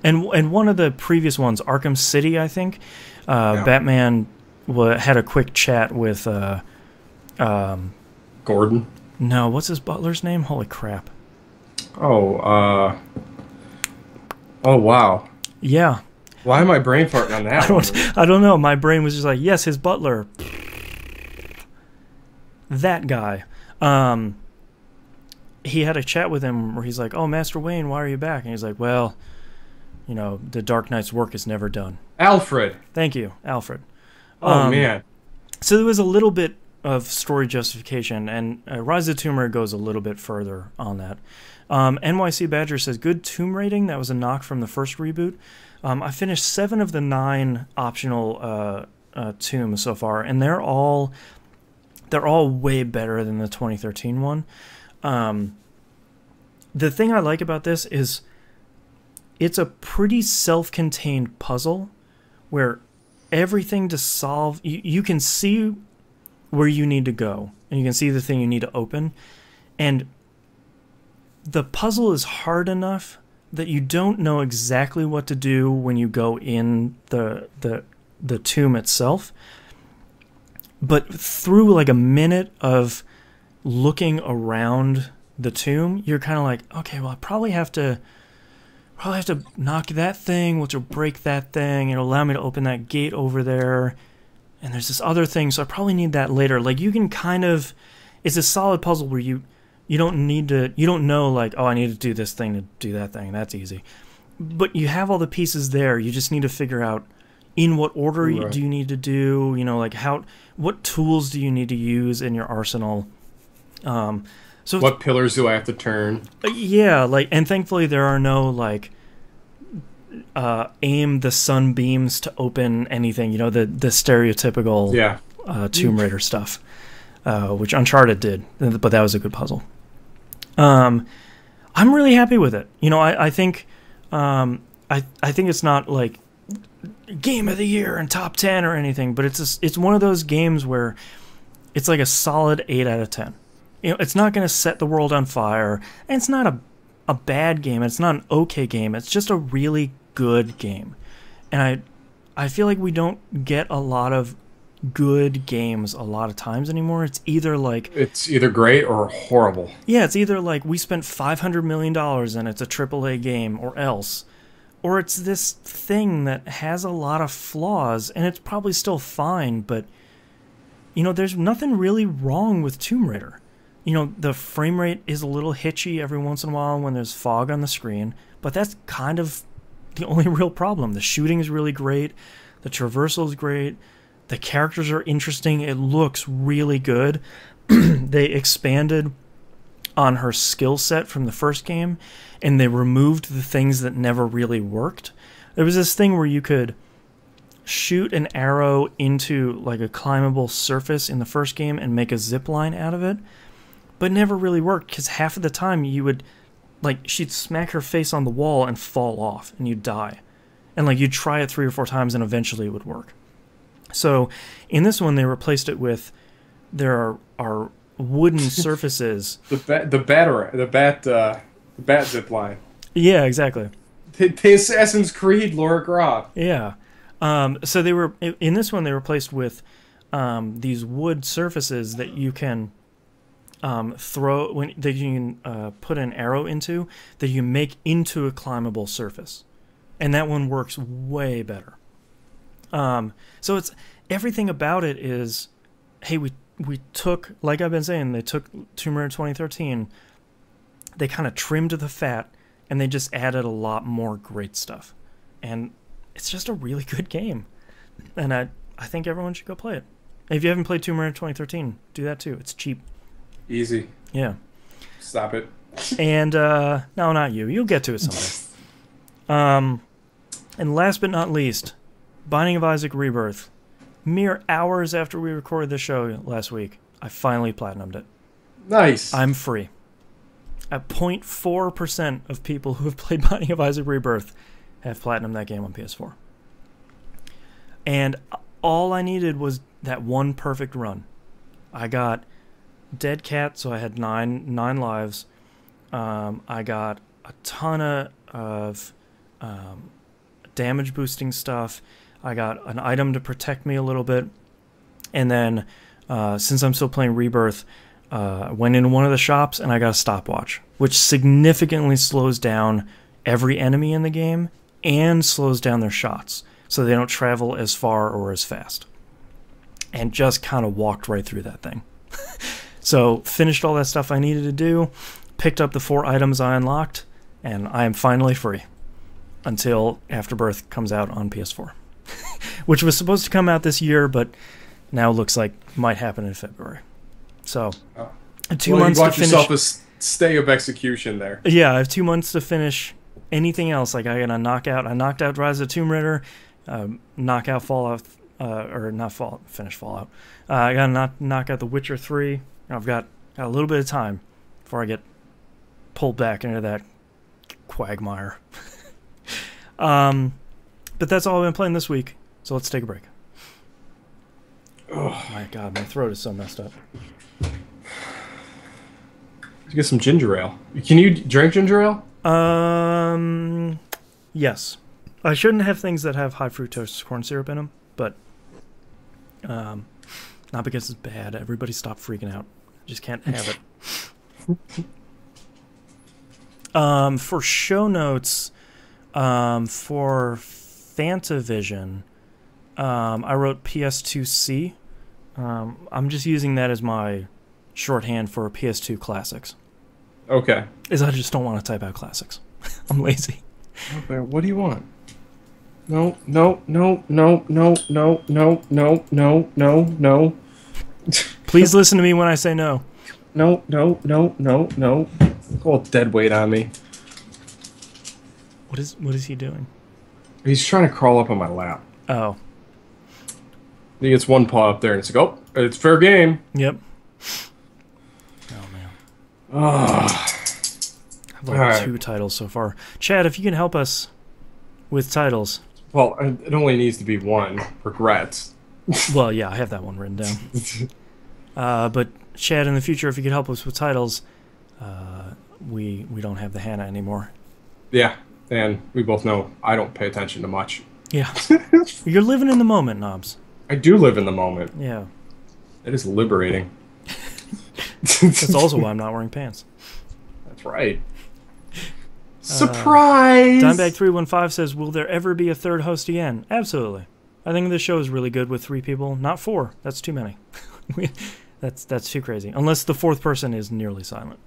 [SPEAKER 1] And one of the previous ones, Arkham City, I think, Batman had a quick chat with
[SPEAKER 2] Gordon?
[SPEAKER 1] No, what's his butler's name? Holy crap.
[SPEAKER 2] Oh, wow.
[SPEAKER 1] Yeah.
[SPEAKER 2] Why am I brain farting on that?
[SPEAKER 1] I don't know. My brain was just like, yes, his butler. That guy. He had a chat with him where he's like, oh, Master Wayne, why are you back? And he's like, well, you know, the Dark Knight's work is never done.
[SPEAKER 2] Alfred.
[SPEAKER 1] Thank you, Alfred.
[SPEAKER 2] Oh, man.
[SPEAKER 1] So there was a little bit of story justification, and Rise of the Tomb Raider goes a little bit further on that. NYC Badger says, good tomb rating. That was a knock from the first reboot. I finished 7 of the 9 optional tombs so far, and they're all way better than the 2013 one. The thing I like about this is it's a pretty self-contained puzzle where everything to solve, you can see where you need to go, and you can see the thing you need to open, and the puzzle is hard enough that you don't know exactly what to do when you go in the tomb itself. But through like a minute of looking around the tomb, you're kind of like, okay, well, I probably have to knock that thing, which will break that thing. It'll allow me to open that gate over there. And there's this other thing, so I probably need that later. Like, you can kind of, it's a solid puzzle where you don't need to, you don't know, like, oh, I need to do this thing to do that thing. That's easy. But you have all the pieces there. You just need to figure out in what order do you need to do, you know, like what tools do you need to use in your arsenal. So
[SPEAKER 2] what pillars do I have to turn?
[SPEAKER 1] Yeah, like, and thankfully there are no, like, aim the sunbeams to open anything, you know, the stereotypical Tomb Raider stuff, which Uncharted did, but that was a good puzzle. I'm really happy with it. You know, I think I think it's not like game of the year and top 10 or anything, but it's one of those games where it's like a solid 8 out of 10. You know, it's not going to set the world on fire, and it's not a bad game. It's not an okay game. It's just a really good game. And I feel like we don't get a lot of good games a lot of times anymore. It's either great or horrible. Yeah, it's either like we spent $500 million and it's a AAA game, or else. Or it's this thing that has a lot of flaws, and it's probably still fine, but, you know, there's nothing really wrong with Tomb Raider. You know, the frame rate is a little hitchy every once in a while when there's fog on the screen, but that's kind of the only real problem. The shooting is really great. The traversal is great. The characters are interesting. It looks really good. They expanded on her skill set from the first game, and they removed the things that never really worked. There was this thing where you could shoot an arrow into like a climbable surface in the first game and make a zip line out of it, but it never really worked because half of the time you would like she'd smack her face on the wall and fall off, and you'd die. And like you'd try it 3 or 4 times, and eventually it would work. So in this one, they replaced it with there are wooden surfaces.
[SPEAKER 2] the bat zip line.
[SPEAKER 1] Yeah, exactly.
[SPEAKER 2] The Assassin's Creed Lara Croft.
[SPEAKER 1] Yeah. So they were in this one. They replaced with these wood surfaces that you can that you can put an arrow into, that you make into a climbable surface, and that one works way better. So it's everything about it is, hey, we took, like I've been saying, they took Tomb Raider 2013, they kind of trimmed the fat, and they just added a lot more great stuff, and it's just a really good game, and I think everyone should go play it. If you haven't played Tomb Raider 2013, do that too. It's cheap.
[SPEAKER 2] Easy.
[SPEAKER 1] Yeah.
[SPEAKER 2] Stop it.
[SPEAKER 1] And no, not you. You'll get to it someday. And last but not least, Binding of Isaac Rebirth. Mere hours after we recorded the show last week, I finally platinumed it.
[SPEAKER 2] Nice.
[SPEAKER 1] I'm free. At 0.4% of people who have played Binding of Isaac Rebirth have platinumed that game on PS4. And all I needed was that one perfect run. I got Dead Cat, so I had nine lives. I got a ton of damage boosting stuff. I got an item to protect me a little bit. And then, since I'm still playing Rebirth, I went into one of the shops and I got a stopwatch, which significantly slows down every enemy in the game and slows down their shots, so they don't travel as far or as fast. And just kind of walked right through that thing. So, finished all that stuff I needed to do, picked up the 4 items I unlocked, and I am finally free. Until Afterbirth comes out on PS4. Which was supposed to come out this year, but now looks like might happen in February. So, 2 months to finish.
[SPEAKER 2] You bought yourself a stay of execution there.
[SPEAKER 1] Yeah, I have 2 months to finish anything else. Like, I knocked out Rise of Tomb Raider, knock out Fallout, finish Fallout. I gotta knock out The Witcher 3. I've got a little bit of time before I get pulled back into that quagmire. But that's all I've been playing this week, so let's take a break. Oh my god, my throat is so messed up.
[SPEAKER 2] Get some ginger ale. Can you drink ginger ale?
[SPEAKER 1] Yes. I shouldn't have things that have high fructose corn syrup in them, but not because it's bad. Everybody stop freaking out. I just can't have it. For show notes, for Fantavision, I wrote PS2C. I'm just using that as my shorthand for PS2 classics.
[SPEAKER 2] Okay.
[SPEAKER 1] Is I just don't want to type out classics. I'm lazy.
[SPEAKER 2] Okay, what do you want? No.
[SPEAKER 1] Please listen to me when I say no.
[SPEAKER 2] No. Go dead weight on me.
[SPEAKER 1] What is he doing?
[SPEAKER 2] He's trying to crawl up on my lap.
[SPEAKER 1] Oh.
[SPEAKER 2] He gets one paw up there and it's like, oh, it's fair game.
[SPEAKER 1] Yep. Oh man. I've like 2 titles so far. Chad, if you can help us with titles.
[SPEAKER 2] Well, it only needs to be one. Regrets.
[SPEAKER 1] Well, yeah, I have that one written down. But Chad, in the future, if you could help us with titles, we don't have the Hannah anymore.
[SPEAKER 2] Yeah, and we both know I don't pay attention to much.
[SPEAKER 1] Yeah. You're living in the moment, Knobs.
[SPEAKER 2] I do live in the moment.
[SPEAKER 1] Yeah.
[SPEAKER 2] It is liberating.
[SPEAKER 1] That's also why I'm not wearing pants.
[SPEAKER 2] That's right. Surprise!
[SPEAKER 1] Dimebag315 says, will there ever be a third host again? Absolutely. I think this show is really good with 3 people. Not 4. That's too many. That's too crazy. Unless the 4th person is nearly silent.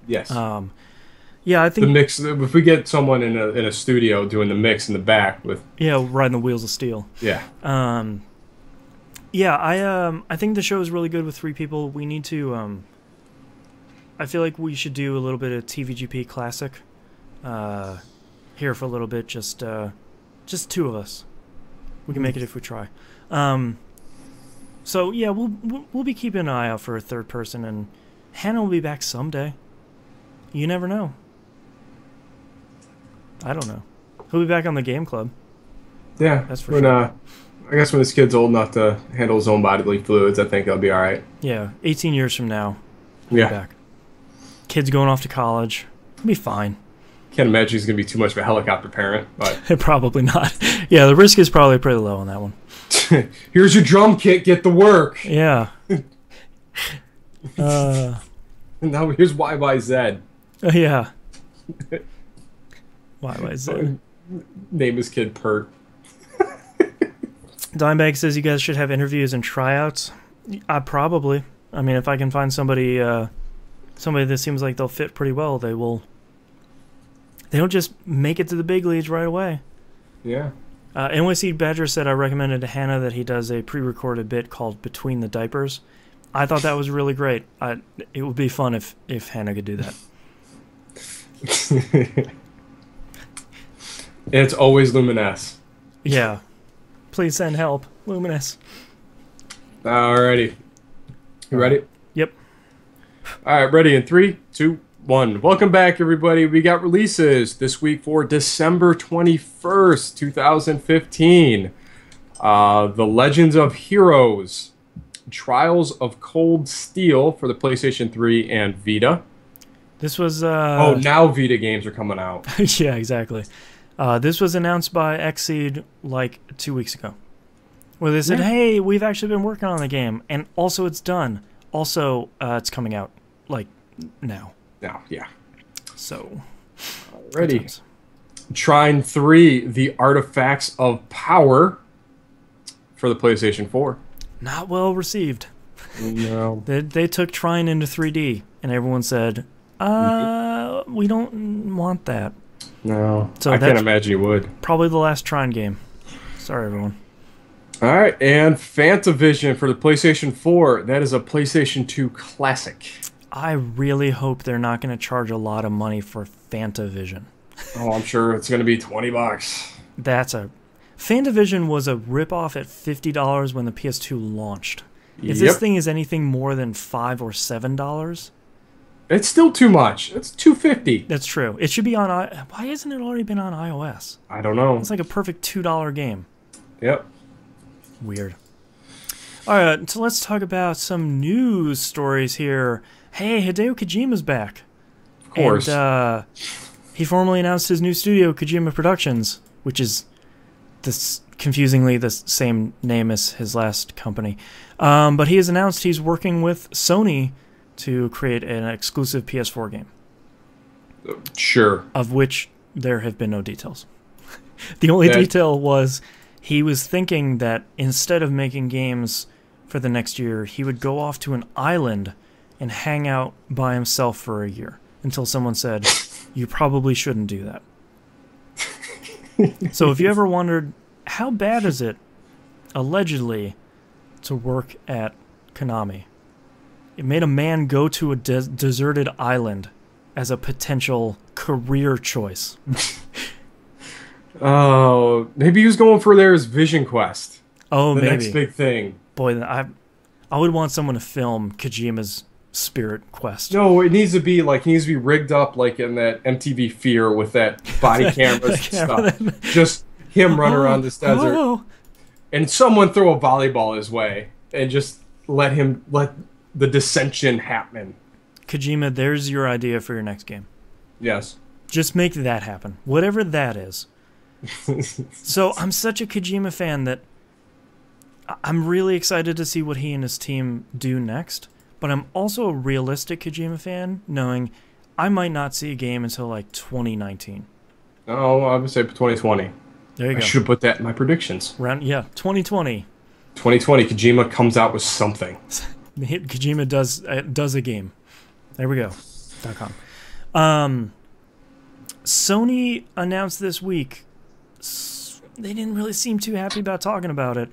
[SPEAKER 2] Yes.
[SPEAKER 1] Yeah, I think
[SPEAKER 2] the mix. If we get someone in a studio doing the mix in the back with
[SPEAKER 1] riding the wheels of steel.
[SPEAKER 2] Yeah.
[SPEAKER 1] Yeah, I think the show is really good with 3 people. We need to I feel like we should do a little bit of TVGP Classic here for a little bit, just 2 of us. We can make it if we try. So yeah, we'll be keeping an eye out for a 3rd person, and Hannah will be back someday. You never know. I don't know. He'll be back on the game club.
[SPEAKER 2] Yeah,
[SPEAKER 1] That's for
[SPEAKER 2] when
[SPEAKER 1] sure.
[SPEAKER 2] I guess when this kid's old enough to handle his own bodily fluids, I think he'll be all right.
[SPEAKER 1] Yeah, 18 years from now, he'll
[SPEAKER 2] Yeah,
[SPEAKER 1] be back. Kid's going off to college. He'll be fine.
[SPEAKER 2] can't imagine he's gonna be too much of a helicopter parent, but
[SPEAKER 1] Probably not. Yeah, the risk is probably pretty low on that one.
[SPEAKER 2] here's your drum kit, get to work.
[SPEAKER 1] Yeah.
[SPEAKER 2] And now here's YYZ.
[SPEAKER 1] Yeah. Why is it?
[SPEAKER 2] Name his kid Pert.
[SPEAKER 1] Dimebag says you guys should have interviews and tryouts. Probably. I mean, if I can find somebody that seems like they'll fit pretty well, they will. They don't just make it to the big leagues right away.
[SPEAKER 2] Yeah.
[SPEAKER 1] NYC Badger said I recommended to Hannah that he does a pre-recorded bit called Between the Diapers. I thought that was really great. It would be fun if Hannah could do that.
[SPEAKER 2] It's always Luminous.
[SPEAKER 1] Yeah. Please send help. Luminous.
[SPEAKER 2] Alrighty. You ready?
[SPEAKER 1] Yep.
[SPEAKER 2] Alright, ready in 3, 2, 1. Welcome back, everybody. We got releases this week for December 21st, 2015. The Legends of Heroes. Trials of Cold Steel for the PlayStation 3 and Vita.
[SPEAKER 1] This was...
[SPEAKER 2] now Vita games are coming out.
[SPEAKER 1] yeah, exactly. This was announced by Xseed like 2 weeks ago. Where they said, hey, we've actually been working on the game. And also it's done. Also, it's coming out, like, now.
[SPEAKER 2] Now, yeah.
[SPEAKER 1] So...
[SPEAKER 2] Ready. Trine 3, The Artifacts of Power for the PlayStation 4.
[SPEAKER 1] Not well received.
[SPEAKER 2] No.
[SPEAKER 1] They took Trine into 3D. And everyone said, we don't want that.
[SPEAKER 2] No.
[SPEAKER 1] So
[SPEAKER 2] I can't
[SPEAKER 1] that's
[SPEAKER 2] imagine you would.
[SPEAKER 1] probably the last Trine game. Sorry, everyone.
[SPEAKER 2] All right, and Fantavision for the PlayStation 4. That is a PlayStation 2 classic.
[SPEAKER 1] I really hope they're not going to charge a lot of money for Fantavision.
[SPEAKER 2] Oh, I'm sure it's going to be $20.
[SPEAKER 1] Fantavision was a ripoff at $50 when the PS2 launched. If
[SPEAKER 2] Yep.
[SPEAKER 1] this thing is anything more than $5 or $7,
[SPEAKER 2] It's still too much. It's $2.50.
[SPEAKER 1] that's true. It should be on. Why hasn't it already been on iOS?
[SPEAKER 2] I don't know.
[SPEAKER 1] It's like a perfect $2 game.
[SPEAKER 2] Yep.
[SPEAKER 1] Weird. All right, so let's talk about some news stories here. Hey, Hideo Kojima's back.
[SPEAKER 2] Of course.
[SPEAKER 1] And he formally announced his new studio, Kojima Productions, which is confusingly the same name as his last company. But he has announced he's working with Sony to create an exclusive PS4 game,
[SPEAKER 2] Sure.
[SPEAKER 1] of which there have been no details. The only detail was he was thinking that instead of making games for the next year, he would go off to an island and hang out by himself for a year until someone said, you probably shouldn't do that. So if you ever wondered, how bad is it, allegedly, to work at Konami? It made a man go to a deserted island as a potential career choice.
[SPEAKER 2] Oh, maybe he was going for his Vision Quest.
[SPEAKER 1] Oh,
[SPEAKER 2] the
[SPEAKER 1] maybe.
[SPEAKER 2] next big thing.
[SPEAKER 1] Boy, I would want someone to film Kojima's Spirit Quest.
[SPEAKER 2] No, it needs to be rigged up like in that MTV Fear with that body camera stuff. Just him running around this desert, and someone throw a volleyball his way, and just let the dissension happen.
[SPEAKER 1] Kojima, there's your idea for your next game.
[SPEAKER 2] Yes.
[SPEAKER 1] Just make that happen, whatever that is. So I'm such a Kojima fan that I'm really excited to see what he and his team do next. But I'm also a realistic Kojima fan, knowing I might not see a game until like 2019.
[SPEAKER 2] Oh, I would say 2020.
[SPEAKER 1] There you go.
[SPEAKER 2] I should put that in my predictions.
[SPEAKER 1] 2020.
[SPEAKER 2] 2020, Kojima comes out with something.
[SPEAKER 1] Kojima does a game. There we go. .com. Sony announced this week. They didn't really seem too happy about talking about it.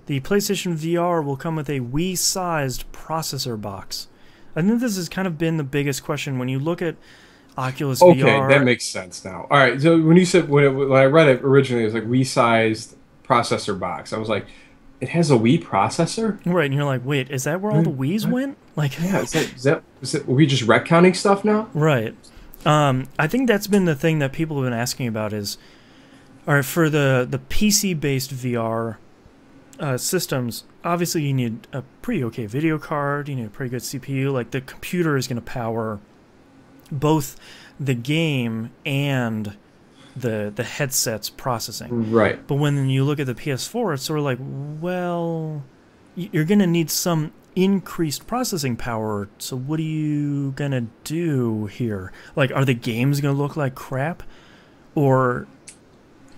[SPEAKER 1] The PlayStation VR will come with a Wii-sized processor box. I think this has kind of been the biggest question when you look at Oculus VR.
[SPEAKER 2] Okay, that makes sense now. All right, so when you said when I read it originally, it was like Wii-sized processor box. I was like, it has a Wii processor?
[SPEAKER 1] Right, and you're like, wait, is that where all the Wiis went? Like,
[SPEAKER 2] yeah, is that are we just retconning stuff now?
[SPEAKER 1] Right. I think that's been the thing that people have been asking about is, all right, for the PC-based VR systems, obviously you need a pretty okay video card, you need a pretty good CPU. Like, the computer is going to power both the game and the headset's processing.
[SPEAKER 2] Right.
[SPEAKER 1] But when you look at the PS4, it's sort of like, well, you're going to need some increased processing power, so what are you going to do here? Like, are the games going to look like crap? Or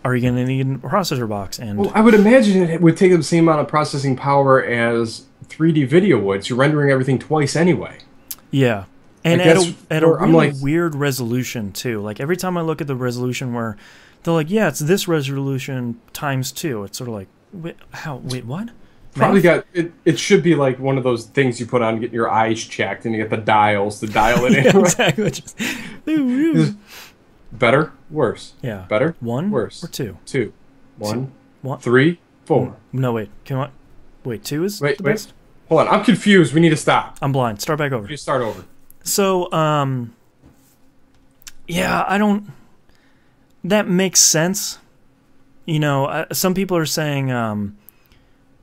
[SPEAKER 1] are you going to need a processor box? And
[SPEAKER 2] well, I would imagine it would take the same amount of processing power as 3D video would. So you're rendering everything twice anyway.
[SPEAKER 1] yeah. And
[SPEAKER 2] Like,
[SPEAKER 1] at a
[SPEAKER 2] I'm
[SPEAKER 1] really
[SPEAKER 2] like-
[SPEAKER 1] weird resolution, too. Like, every time I look at the resolution where they're like, yeah, it's this resolution times 2, it's sort of like, wait, what?
[SPEAKER 2] Probably
[SPEAKER 1] Math?
[SPEAKER 2] got it. It should be like one of those things you put on to get your eyes checked, and you get the dials to dial it in.
[SPEAKER 1] Yeah, exactly. Just,
[SPEAKER 2] Better, worse.
[SPEAKER 1] yeah.
[SPEAKER 2] Better,
[SPEAKER 1] 1
[SPEAKER 2] worse.
[SPEAKER 1] or 2?
[SPEAKER 2] 2, 1,
[SPEAKER 1] One?
[SPEAKER 2] 3, 4.
[SPEAKER 1] No, wait. Wait, 2 is
[SPEAKER 2] Wait,
[SPEAKER 1] the
[SPEAKER 2] wait.
[SPEAKER 1] best?
[SPEAKER 2] Hold on, I'm confused. We need to stop.
[SPEAKER 1] I'm blind. Start back over.
[SPEAKER 2] You start over.
[SPEAKER 1] So, yeah, I don't... That makes sense. You know, some people are saying,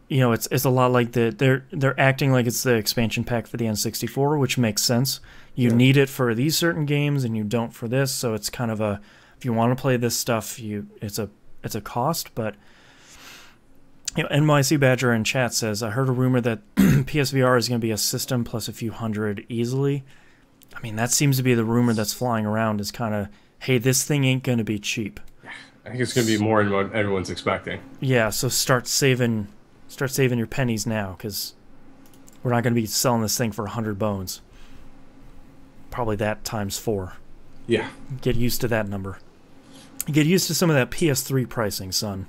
[SPEAKER 1] you know, it's a lot like they're acting like it's the expansion pack for the N64, which makes sense. You need it for these certain games, and you don't for this. So it's kind of a, if you want to play this stuff, it's a cost. But you know, NYC Badger in chat says, I heard a rumor that PSVR is going to be a system plus a few hundred easily. I mean, that seems to be the rumor that's flying around. Is kind of, hey, this thing ain't going to be cheap.
[SPEAKER 2] I think it's going to be more than what everyone's expecting.
[SPEAKER 1] Yeah, so start saving your pennies now, because we're not going to be selling this thing for 100 bones. Probably that times 4.
[SPEAKER 2] Yeah.
[SPEAKER 1] Get used to that number. Get used to some of that PS3 pricing, son.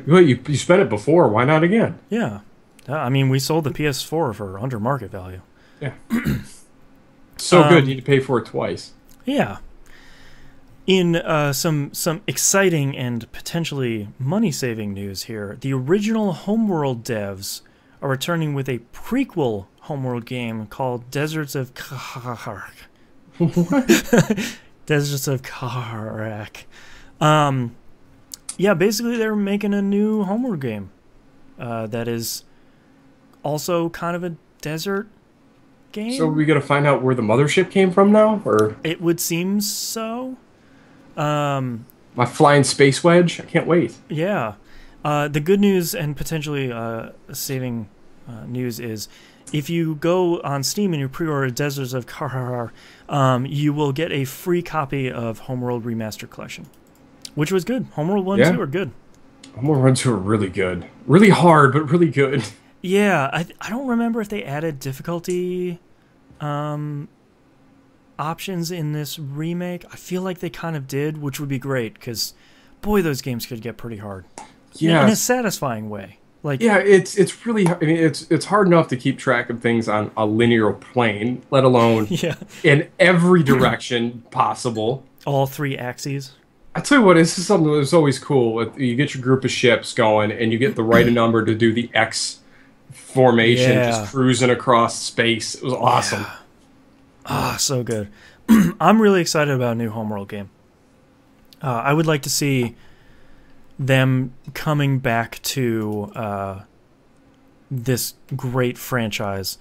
[SPEAKER 2] Well, you spent it before. Why not again?
[SPEAKER 1] Yeah. I mean, we sold the PS4 for under market value.
[SPEAKER 2] Yeah. So good, you need to pay for it twice.
[SPEAKER 1] Yeah. In some exciting and potentially money-saving news here, the original Homeworld devs are returning with a prequel Homeworld game called Deserts of Kharak. Deserts of Kharak. Yeah, basically they're making a new Homeworld game that is also kind of a desert game.
[SPEAKER 2] So are we going to find out where the mothership came from now? Or
[SPEAKER 1] It would seem so.
[SPEAKER 2] my flying space wedge? I can't wait.
[SPEAKER 1] Yeah. The good news and potentially saving news is if you go on Steam and you pre-order Deserts of Kharar, you will get a free copy of Homeworld Remastered Collection, which was good. Homeworld 1 and 2 are good.
[SPEAKER 2] Homeworld Run 2 are really good. Really hard, but really good.
[SPEAKER 1] Yeah, I don't remember if they added difficulty options in this remake. I feel like they kind of did, which would be great, because, boy, those games could get pretty hard.
[SPEAKER 2] Yeah.
[SPEAKER 1] In a satisfying way. Like,
[SPEAKER 2] Yeah, it's really, I mean, it's hard enough to keep track of things on a linear plane, let alone
[SPEAKER 1] yeah,
[SPEAKER 2] in every direction possible.
[SPEAKER 1] all 3 axes.
[SPEAKER 2] I tell you what, this is something that's always cool. You get your group of ships going, and you get the right number to do the X formation,
[SPEAKER 1] Yeah.
[SPEAKER 2] just cruising across space. It was awesome.
[SPEAKER 1] Ah, so good. I'm really excited about a new Homeworld game. I would like to see them coming back to this great franchise.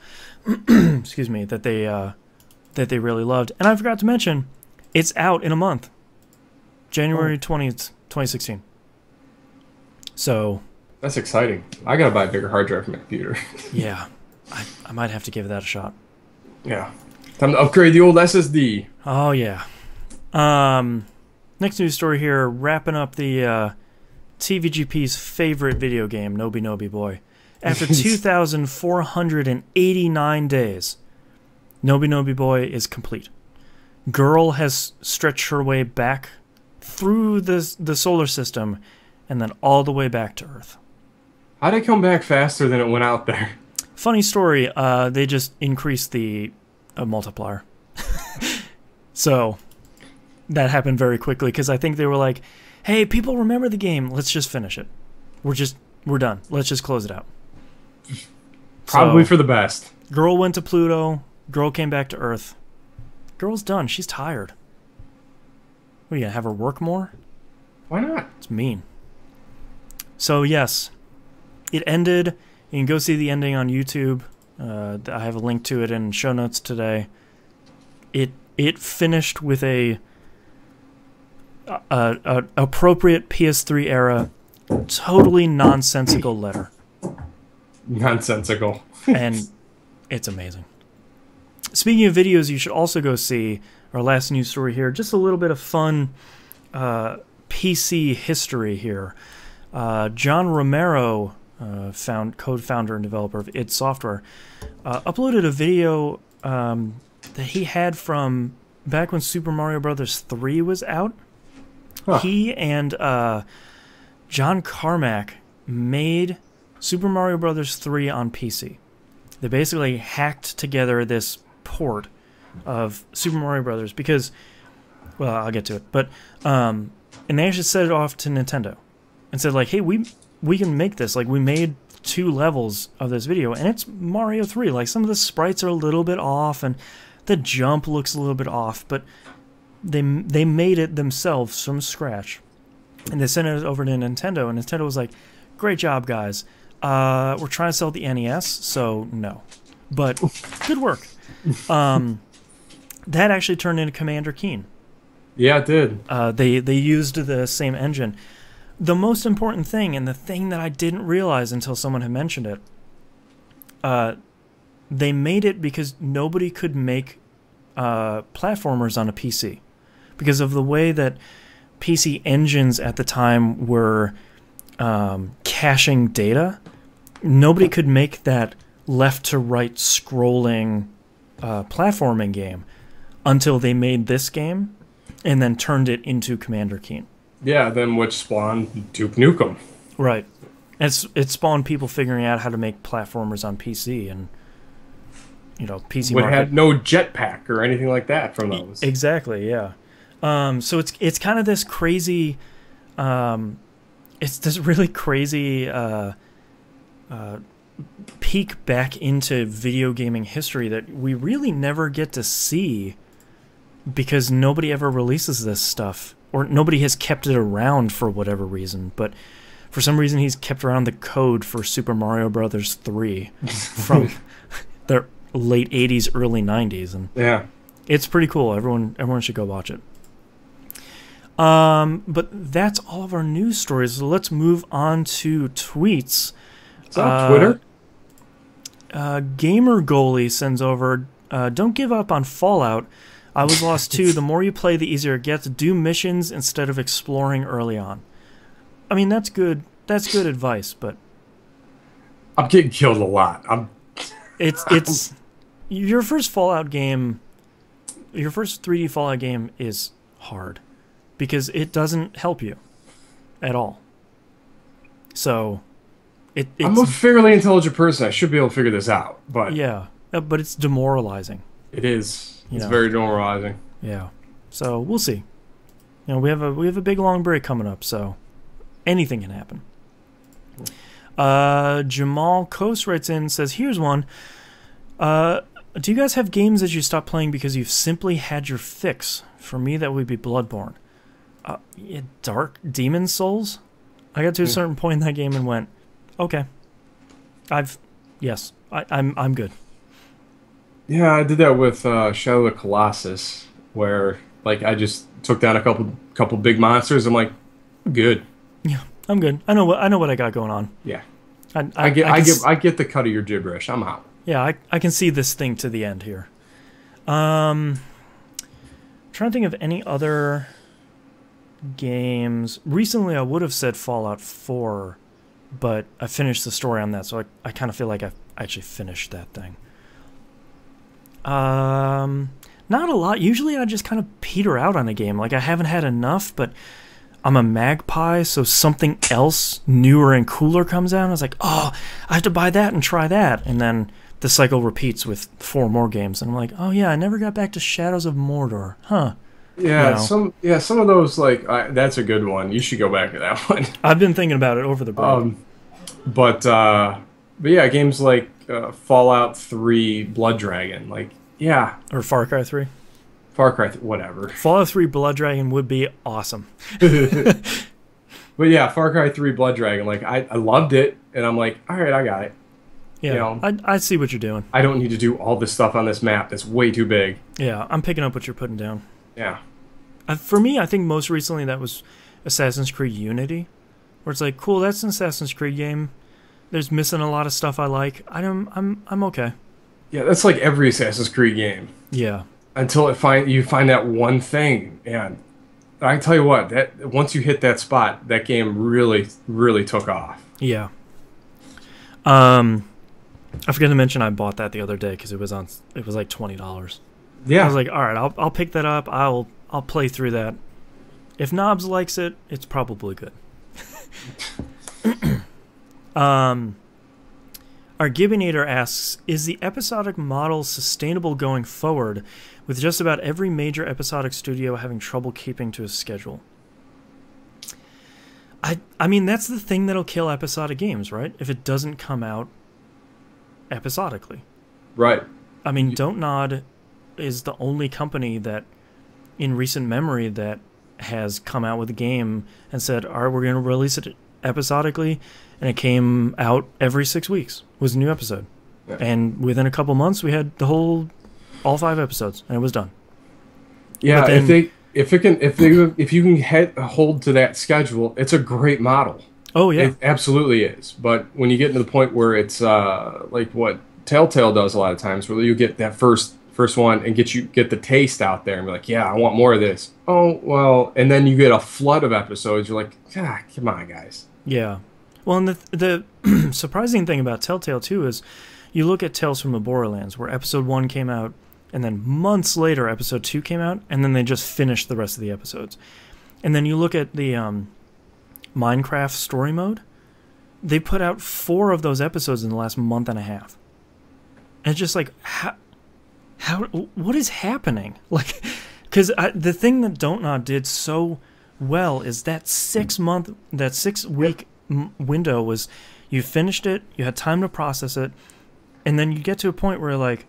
[SPEAKER 1] Excuse me, that they really loved. And I forgot to mention, it's out in a month, January 20th, 2016. So
[SPEAKER 2] That's exciting. I gotta buy a bigger hard drive for my computer.
[SPEAKER 1] yeah, I might have to give that a shot.
[SPEAKER 2] Yeah. Time to upgrade the old SSD.
[SPEAKER 1] Oh yeah. Next news story here, wrapping up the TVGP's favorite video game, Nobi Nobi Boy. After 2,489 days, Nobi Nobi Boy is complete. Girl has stretched her way back through the solar system and then all the way back to Earth.
[SPEAKER 2] How'd it come back faster than it went out there?
[SPEAKER 1] Funny story, they just increased the multiplier. So that happened very quickly because I think they were like, hey, people remember the game. Let's just finish it. We're done. Let's just close it out.
[SPEAKER 2] Probably
[SPEAKER 1] So,
[SPEAKER 2] for the best.
[SPEAKER 1] Girl went to Pluto. Girl came back to Earth. Girl's done. She's tired. What, are you gonna have her work more?
[SPEAKER 2] Why not?
[SPEAKER 1] It's mean. So yes, it ended. You can go see the ending on YouTube. I have a link to it in show notes today. It finished with a appropriate PS3 era, totally nonsensical letter.
[SPEAKER 2] Nonsensical.
[SPEAKER 1] And it's amazing. Speaking of videos, you should also go see our last news story here. Just a little bit of fun PC history here. John Romero, co-founder and developer of id Software, uploaded a video that he had from back when Super Mario Bros. 3 was out. Huh. He and John Carmack made Super Mario Bros. 3 on PC. They basically hacked together this port of Super Mario Bros. Because, well, I'll get to it. But and they actually set it off to Nintendo and said, like, hey, we can make this. Like, we made 2 levels of this video, and it's Mario 3. Like, some of the sprites are a little bit off, and the jump looks a little bit off, but they made it themselves from scratch. And they sent it over to Nintendo, and Nintendo was like, great job, guys. We're trying to sell the NES, so no. But good work. That actually turned into Commander Keen.
[SPEAKER 2] Yeah, it did.
[SPEAKER 1] They used the same engine. The most important thing, and the thing that I didn't realize until someone had mentioned it, they made it because nobody could make platformers on a PC. Because of the way that PC engines at the time were caching data, nobody could make that left-to-right scrolling platforming game until they made this game and then turned it into Commander Keen.
[SPEAKER 2] Yeah, then which spawned Duke Nukem.
[SPEAKER 1] Right. It spawned people figuring out how to make platformers on PC, and PC
[SPEAKER 2] But
[SPEAKER 1] market
[SPEAKER 2] had no jetpack or anything like that from those.
[SPEAKER 1] Exactly, yeah. So it's kind of this crazy, it's this really crazy peek back into video gaming history that we really never get to see because nobody ever releases this stuff, or nobody has kept it around for whatever reason. But for some reason, he's kept around the code for Super Mario Bros. 3 from the late 80s, early 90s, and
[SPEAKER 2] yeah,
[SPEAKER 1] it's pretty cool. Everyone should go watch it. But that's all of our news stories. So let's move on to tweets.
[SPEAKER 2] What's up, Twitter?
[SPEAKER 1] Gamer Goalie sends over, don't give up on Fallout. I was lost too. The more you play, the easier it gets. Do missions instead of exploring early on. I mean, that's good. That's good advice, but
[SPEAKER 2] I'm getting killed a lot.
[SPEAKER 1] It's your first Fallout game. Your first 3D Fallout game is hard because it doesn't help you at all. So, it's,
[SPEAKER 2] I'm a fairly intelligent person. I should be able to figure this out, but
[SPEAKER 1] yeah, but it's demoralizing.
[SPEAKER 2] It is. It's very demoralizing.
[SPEAKER 1] Yeah. So we'll see. We have a big long break coming up, so anything can happen. Jamal Coase writes in and says, "Here's one. Do you guys have games that you stopped playing because you've simply had your fix? For me, that would be Bloodborne. Dark Demon Souls. I got to a certain point in that game and went, okay, I'm good."
[SPEAKER 2] Yeah, I did that with Shadow of the Colossus, where like I just took down a couple big monsters. I'm like, good.
[SPEAKER 1] Yeah, I'm good. I know what I got going on.
[SPEAKER 2] Yeah, I get the cut of your gibberish. I'm out.
[SPEAKER 1] Yeah, I can see this thing to the end here. Trying to think of any other games. Recently, I would have said Fallout 4, but I finished the story on that, so I kind of feel like I actually finished that thing. Not a lot. Usually I just kind of peter out on a game. Like, I haven't had enough, but I'm a magpie, so something else newer and cooler comes out. I was like, oh, I have to buy that and try that. And then the cycle repeats with 4 more games. And I'm like, oh yeah, I never got back to Shadows of Mordor. Huh.
[SPEAKER 2] Yeah, some of those, like, that's a good one. You should go back to that one.
[SPEAKER 1] I've been thinking about it over the break.
[SPEAKER 2] But yeah, games like Fallout 3, Blood Dragon, like, yeah.
[SPEAKER 1] Or Far Cry 3.
[SPEAKER 2] Far Cry, whatever.
[SPEAKER 1] Fallout 3 Blood Dragon would be awesome.
[SPEAKER 2] But yeah, Far Cry 3 Blood Dragon, like I loved it, and I'm like, all right, I got it.
[SPEAKER 1] Yeah,
[SPEAKER 2] You know,
[SPEAKER 1] I see what you're doing.
[SPEAKER 2] I don't need to do all this stuff on this map that's way too big.
[SPEAKER 1] Yeah, I'm picking up what you're putting down.
[SPEAKER 2] Yeah.
[SPEAKER 1] For me, I think most recently that was Assassin's Creed Unity, where it's like, cool, that's an Assassin's Creed game. There's missing a lot of stuff I like. I'm okay.
[SPEAKER 2] Yeah, that's like every Assassin's Creed game.
[SPEAKER 1] Yeah.
[SPEAKER 2] Until you find that one thing, and I tell you what, that once you hit that spot, that game really, really took off.
[SPEAKER 1] Yeah. I forgot to mention I bought that the other day because it was like $20.
[SPEAKER 2] Yeah.
[SPEAKER 1] I was like, all right, I'll pick that up. I'll play through that. If Knobs likes it, it's probably good. Our Gibbinator asks, is the episodic model sustainable going forward with just about every major episodic studio having trouble keeping to a schedule? I mean, that's the thing that'll kill episodic games, right? If it doesn't come out episodically.
[SPEAKER 2] Right.
[SPEAKER 1] I mean, Don't Nod is the only company that, in recent memory, that has come out with a game and said, all right, we're going to release it episodically, and it came out every 6 weeks. Was a new episode.
[SPEAKER 2] Yeah.
[SPEAKER 1] And within a couple months, we had all 5 episodes, and it was done.
[SPEAKER 2] Yeah,
[SPEAKER 1] then,
[SPEAKER 2] if you can hold to that schedule, it's a great model.
[SPEAKER 1] Oh yeah,
[SPEAKER 2] it absolutely is. But when you get to the point where it's like what Telltale does a lot of times, where you get that first one and get the taste out there and be like, yeah, I want more of this. Oh well, and then you get a flood of episodes. You're like, ah, come on, guys.
[SPEAKER 1] Yeah. Well, and the surprising thing about Telltale too is, you look at Tales from the Borderlands, where episode 1 came out, and then months later, episode 2 came out, and then they just finished the rest of the episodes. And then you look at the Minecraft story mode, they put out 4 of those episodes in the last month and a half. And it's just like, what is happening? Like, because the thing that Don't Nod did so well is that 6 week window was, you finished it, you had time to process it, and then you get to a point where you're like,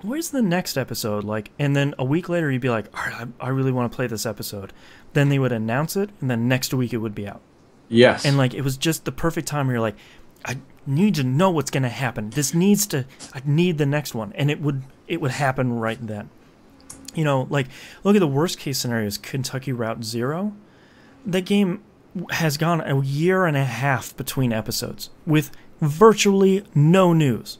[SPEAKER 1] where's the next episode? Like, and then a week later you'd be like, all right, I really want to play this episode. Then they would announce it, and then next week it would be out.
[SPEAKER 2] Yes.
[SPEAKER 1] And like, it was just the perfect time where you're like, I need to know what's going to happen. I need the next one. And it would happen right then. You know, like, look at the worst case scenarios, Kentucky Route Zero. That game has gone a year and a half between episodes with virtually no news.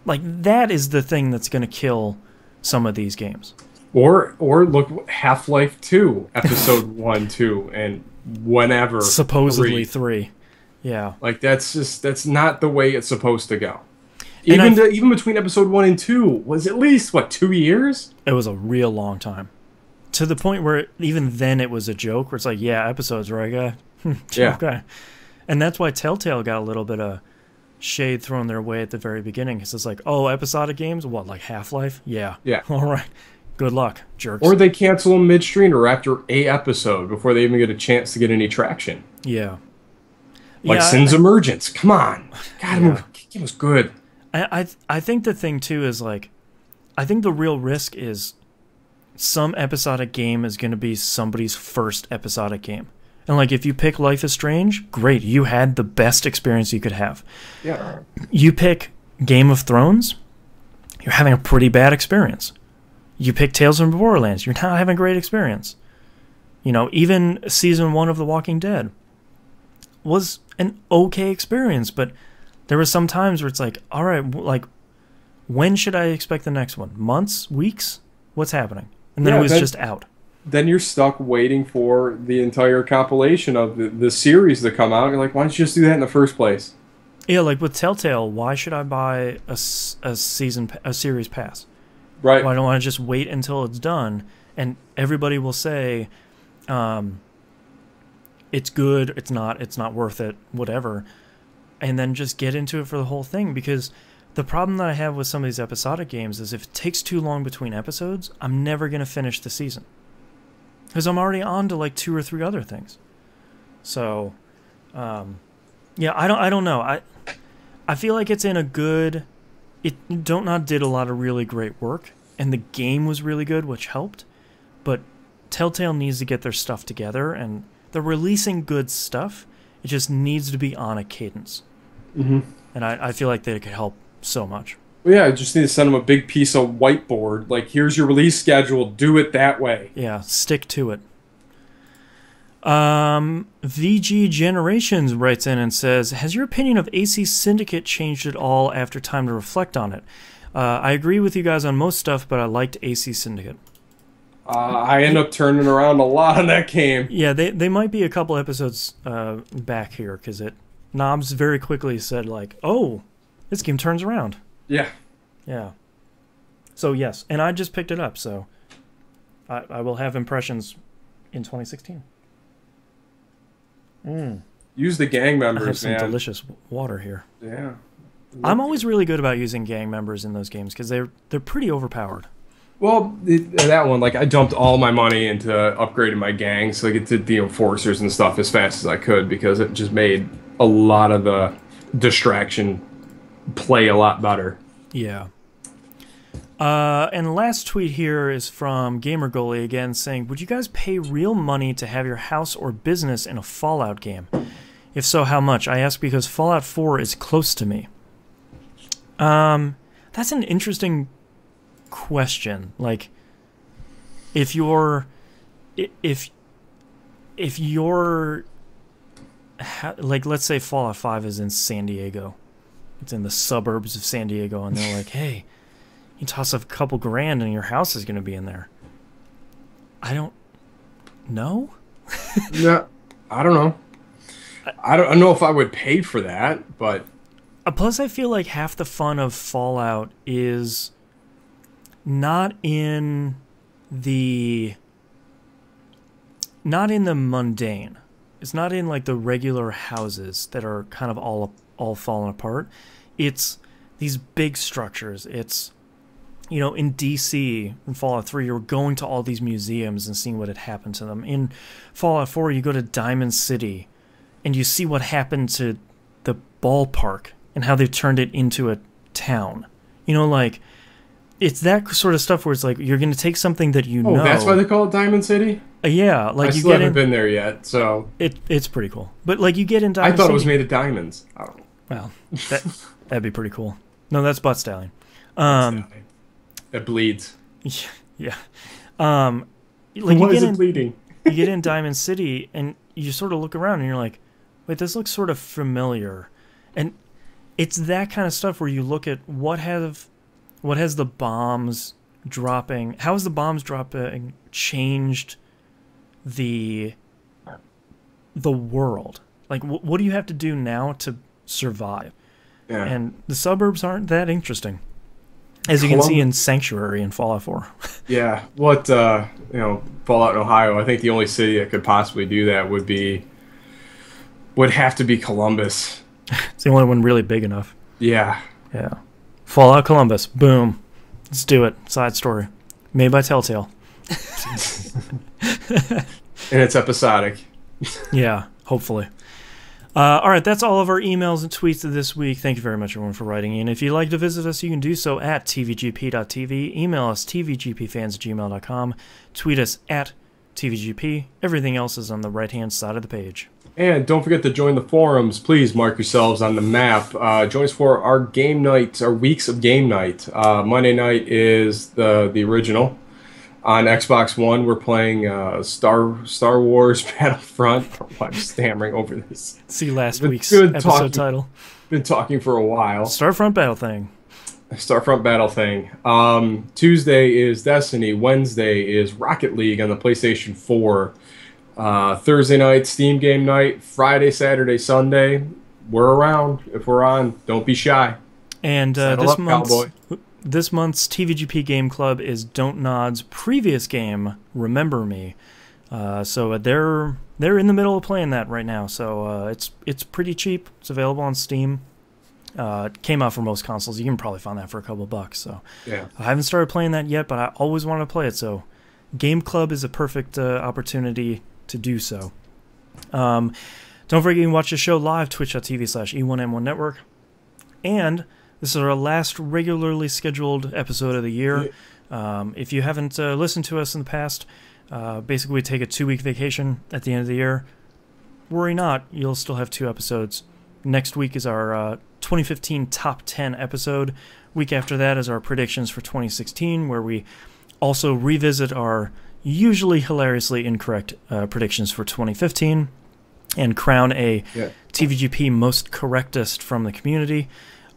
[SPEAKER 1] Like, that is the thing that's going to kill some of these games.
[SPEAKER 2] Or look, Half-Life 2, episode 1, 2, and whenever.
[SPEAKER 1] Supposedly 3. Yeah.
[SPEAKER 2] Like, that's not the way it's supposed to go. Even between episode 1 and 2 was at least, 2 years?
[SPEAKER 1] It was a real long time. To the point where even then it was a joke, where it's like, yeah, episodes, right, guy?
[SPEAKER 2] Yeah.
[SPEAKER 1] Okay. And that's why Telltale got a little bit of shade thrown their way at the very beginning. Because it's like, oh, episodic games? What, like Half-Life? Yeah.
[SPEAKER 2] Yeah.
[SPEAKER 1] All right. Good luck, jerks.
[SPEAKER 2] Or they cancel them midstream or after a episode before they even get a chance to get any traction.
[SPEAKER 1] Yeah.
[SPEAKER 2] Like Sin's Emergence. Come on. God, the game was good.
[SPEAKER 1] I think the thing, too, is like, I think the real risk is some episodic game is going to be somebody's first episodic game. And like, if you pick Life is Strange, great. You had the best experience you could have.
[SPEAKER 2] Yeah.
[SPEAKER 1] You pick Game of Thrones, you're having a pretty bad experience. You pick Tales from the Borderlands, you're not having a great experience. You know, even season 1 of The Walking Dead was an okay experience, but there were some times where it's like, all right, like, when should I expect the next one? Months? Weeks? What's happening? And then it was just out.
[SPEAKER 2] Then you're stuck waiting for the entire compilation of the series to come out. You're like, why don't you just do that in the first place?
[SPEAKER 1] Yeah, like with Telltale, why should I buy a series pass?
[SPEAKER 2] Right.
[SPEAKER 1] Why don't I just wait until it's done? And everybody will say, it's good, it's not worth it, whatever. And then just get into it for the whole thing. Because the problem that I have with some of these episodic games is if it takes too long between episodes, I'm never going to finish the season. Because I'm already on to like 2 or 3 other things. So, yeah, I don't know. I feel like it's in a good... Don't Nod did a lot of really great work, and the game was really good, which helped. But Telltale needs to get their stuff together, and they're releasing good stuff. It just needs to be on a cadence.
[SPEAKER 2] Mm-hmm.
[SPEAKER 1] And I feel like they could help so much.
[SPEAKER 2] Well, yeah, I just need to send them a big piece of whiteboard. Like, here's your release schedule. Do it that way.
[SPEAKER 1] Yeah, stick to it. VG Generations writes in and says, has your opinion of AC Syndicate changed at all after time to reflect on it? I agree with you guys on most stuff, but I liked AC Syndicate.
[SPEAKER 2] I end up turning around a lot on that game.
[SPEAKER 1] Yeah, they might be a couple episodes back here, because Knobs very quickly said, like, oh, this game turns around.
[SPEAKER 2] Yeah.
[SPEAKER 1] Yeah. So, yes, and I just picked it up, so I will have impressions in 2016.
[SPEAKER 2] Use the gang members,
[SPEAKER 1] I have some
[SPEAKER 2] man.
[SPEAKER 1] delicious water here.
[SPEAKER 2] Yeah.
[SPEAKER 1] I'm always really good about using gang members in those games because they're pretty overpowered.
[SPEAKER 2] Well, that one, like, I dumped all my money into upgrading my gang so I could get the enforcers and stuff as fast as I could because it just made a lot of the distraction play a lot better.
[SPEAKER 1] Yeah. And the last tweet here is from Gamer Goalie again saying, would you guys pay real money to have your house or business in a Fallout game? If so, how much? I ask because Fallout 4 is close to me. That's an interesting question. Like, if you're like, let's say Fallout 5 is in San Diego. It's in the suburbs of San Diego, and they're like, hey, you toss a couple grand and your house is going to be in there. I don't know.
[SPEAKER 2] No, I don't know. I don't know if I would pay for that, but...
[SPEAKER 1] Plus, I feel like half the fun of Fallout is not in the mundane. It's not in, like, the regular houses that are kind of all falling apart. It's these big structures. It's, you know, in DC, in Fallout 3, you're going to all these museums and seeing what had happened to them. In Fallout 4, you go to Diamond City, and you see what happened to the ballpark and how they've turned it into a town. You know, like, it's that sort of stuff where it's like, you're going to take something that you know.
[SPEAKER 2] Oh, that's why they call it Diamond City?
[SPEAKER 1] Yeah. Like,
[SPEAKER 2] I still haven't been there yet, so...
[SPEAKER 1] It's pretty cool. But, like, you get in Diamond
[SPEAKER 2] City... I thought
[SPEAKER 1] City,
[SPEAKER 2] it was made of diamonds. I don't know.
[SPEAKER 1] Well, that'd be pretty cool. No, that's Butt Stallion.
[SPEAKER 2] It bleeds.
[SPEAKER 1] Yeah.
[SPEAKER 2] Why
[SPEAKER 1] Like,
[SPEAKER 2] is it bleeding?
[SPEAKER 1] You get in Diamond City, and you sort of look around, and you're like, wait, this looks sort of familiar. And it's that kind of stuff where you look at what has the bombs dropping, how has the bombs dropping changed the world? Like, what do you have to do now to survive?
[SPEAKER 2] Yeah.
[SPEAKER 1] And the suburbs aren't that interesting, as you can see in Sanctuary and Fallout 4.
[SPEAKER 2] Yeah, what Fallout in Ohio, I think the only city that could possibly do that would have to be Columbus.
[SPEAKER 1] It's the only one really big enough.
[SPEAKER 2] Yeah.
[SPEAKER 1] Yeah. Fallout Columbus. Boom. Let's do it. Side story. Made by Telltale.
[SPEAKER 2] And it's episodic.
[SPEAKER 1] Yeah, hopefully. All right, that's all of our emails and tweets of this week. Thank you very much, everyone, for writing in. If you'd like to visit us, you can do so at tvgp.tv. Email us, tvgpfans@gmail.com. Tweet us at tvgp. Everything else is on the right-hand side of the page.
[SPEAKER 2] And don't forget to join the forums. Please mark yourselves on the map. Join us for our game nights, our weeks of game night. Monday night is the original. On Xbox One, we're playing Star Wars Battlefront. I'm stammering over this.
[SPEAKER 1] See last week's episode title.
[SPEAKER 2] Been talking for a while.
[SPEAKER 1] Starfront Battle Thing.
[SPEAKER 2] Starfront Battle Thing. Tuesday is Destiny. Wednesday is Rocket League on the PlayStation 4. Thursday night, Steam game night. Friday, Saturday, Sunday. We're around. If we're on, don't be shy.
[SPEAKER 1] And this month's TVGP Game Club is Don't Nod's previous game, Remember Me. So they're in the middle of playing that right now. So it's pretty cheap. It's available on Steam. It came out for most consoles. You can probably find that for a couple bucks. So
[SPEAKER 2] yeah.
[SPEAKER 1] I haven't started playing that yet, but I always want to play it. So Game Club is a perfect opportunity to do so. Don't forget you can watch the show live, twitch.tv/E1M1 Network. And this is our last regularly scheduled episode of the year. If you haven't listened to us in the past, basically we take a 2-week vacation at the end of the year. Worry not, you'll still have 2 episodes. Next week is our 2015 Top 10 episode. Week after that is our predictions for 2016, where we also revisit our usually hilariously incorrect predictions for 2015 and crown a TVGP most correctest from the community.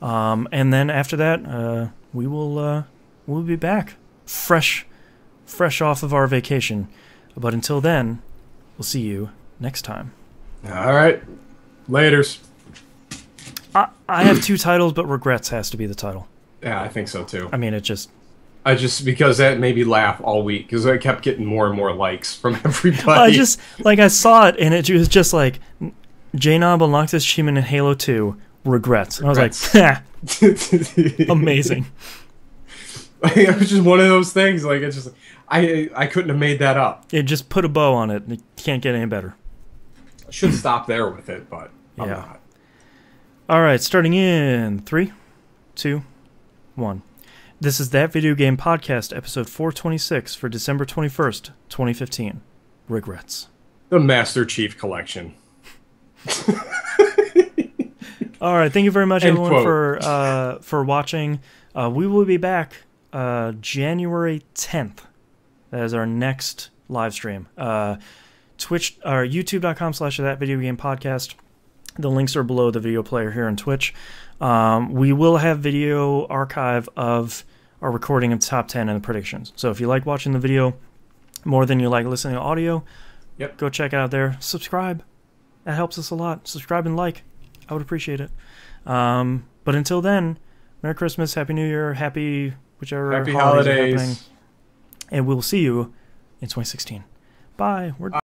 [SPEAKER 1] And then after that, we'll be back fresh off of our vacation. But until then, we'll see you next time.
[SPEAKER 2] All right. Laters.
[SPEAKER 1] I have 2 titles, but Regrets has to be the title.
[SPEAKER 2] Yeah, I think so too.
[SPEAKER 1] I mean,
[SPEAKER 2] because that made me laugh all week because I kept getting more and more likes from everybody.
[SPEAKER 1] I saw it and it was just like J-Nob unlocked his achievement in Halo 2, Regrets. And I was like, amazing.
[SPEAKER 2] It was just one of those things. Like it's just I couldn't have made that up.
[SPEAKER 1] It just put a bow on it. It can't get any better.
[SPEAKER 2] I should stop there with it, but I'm not.
[SPEAKER 1] All right, starting in 3, 2, 1. This is That Video Game Podcast, episode 426 for December 21st, 2015. Regrets.
[SPEAKER 2] The Master Chief Collection.
[SPEAKER 1] All right, thank you very much, everyone, for watching. We will be back January 10th. That is our next live stream. Twitch or youtube.com/thatvideogamepodcast. The links are below the video player here on Twitch. We will have video archive of our recording of top 10 and the predictions. So if you like watching the video more than you like listening to audio, go check it out there. Subscribe. That helps us a lot. Subscribe and like. I would appreciate it. But until then, Merry Christmas, Happy New Year, Happy
[SPEAKER 2] holidays.
[SPEAKER 1] Happening, and we'll see you in 2016. Bye. We're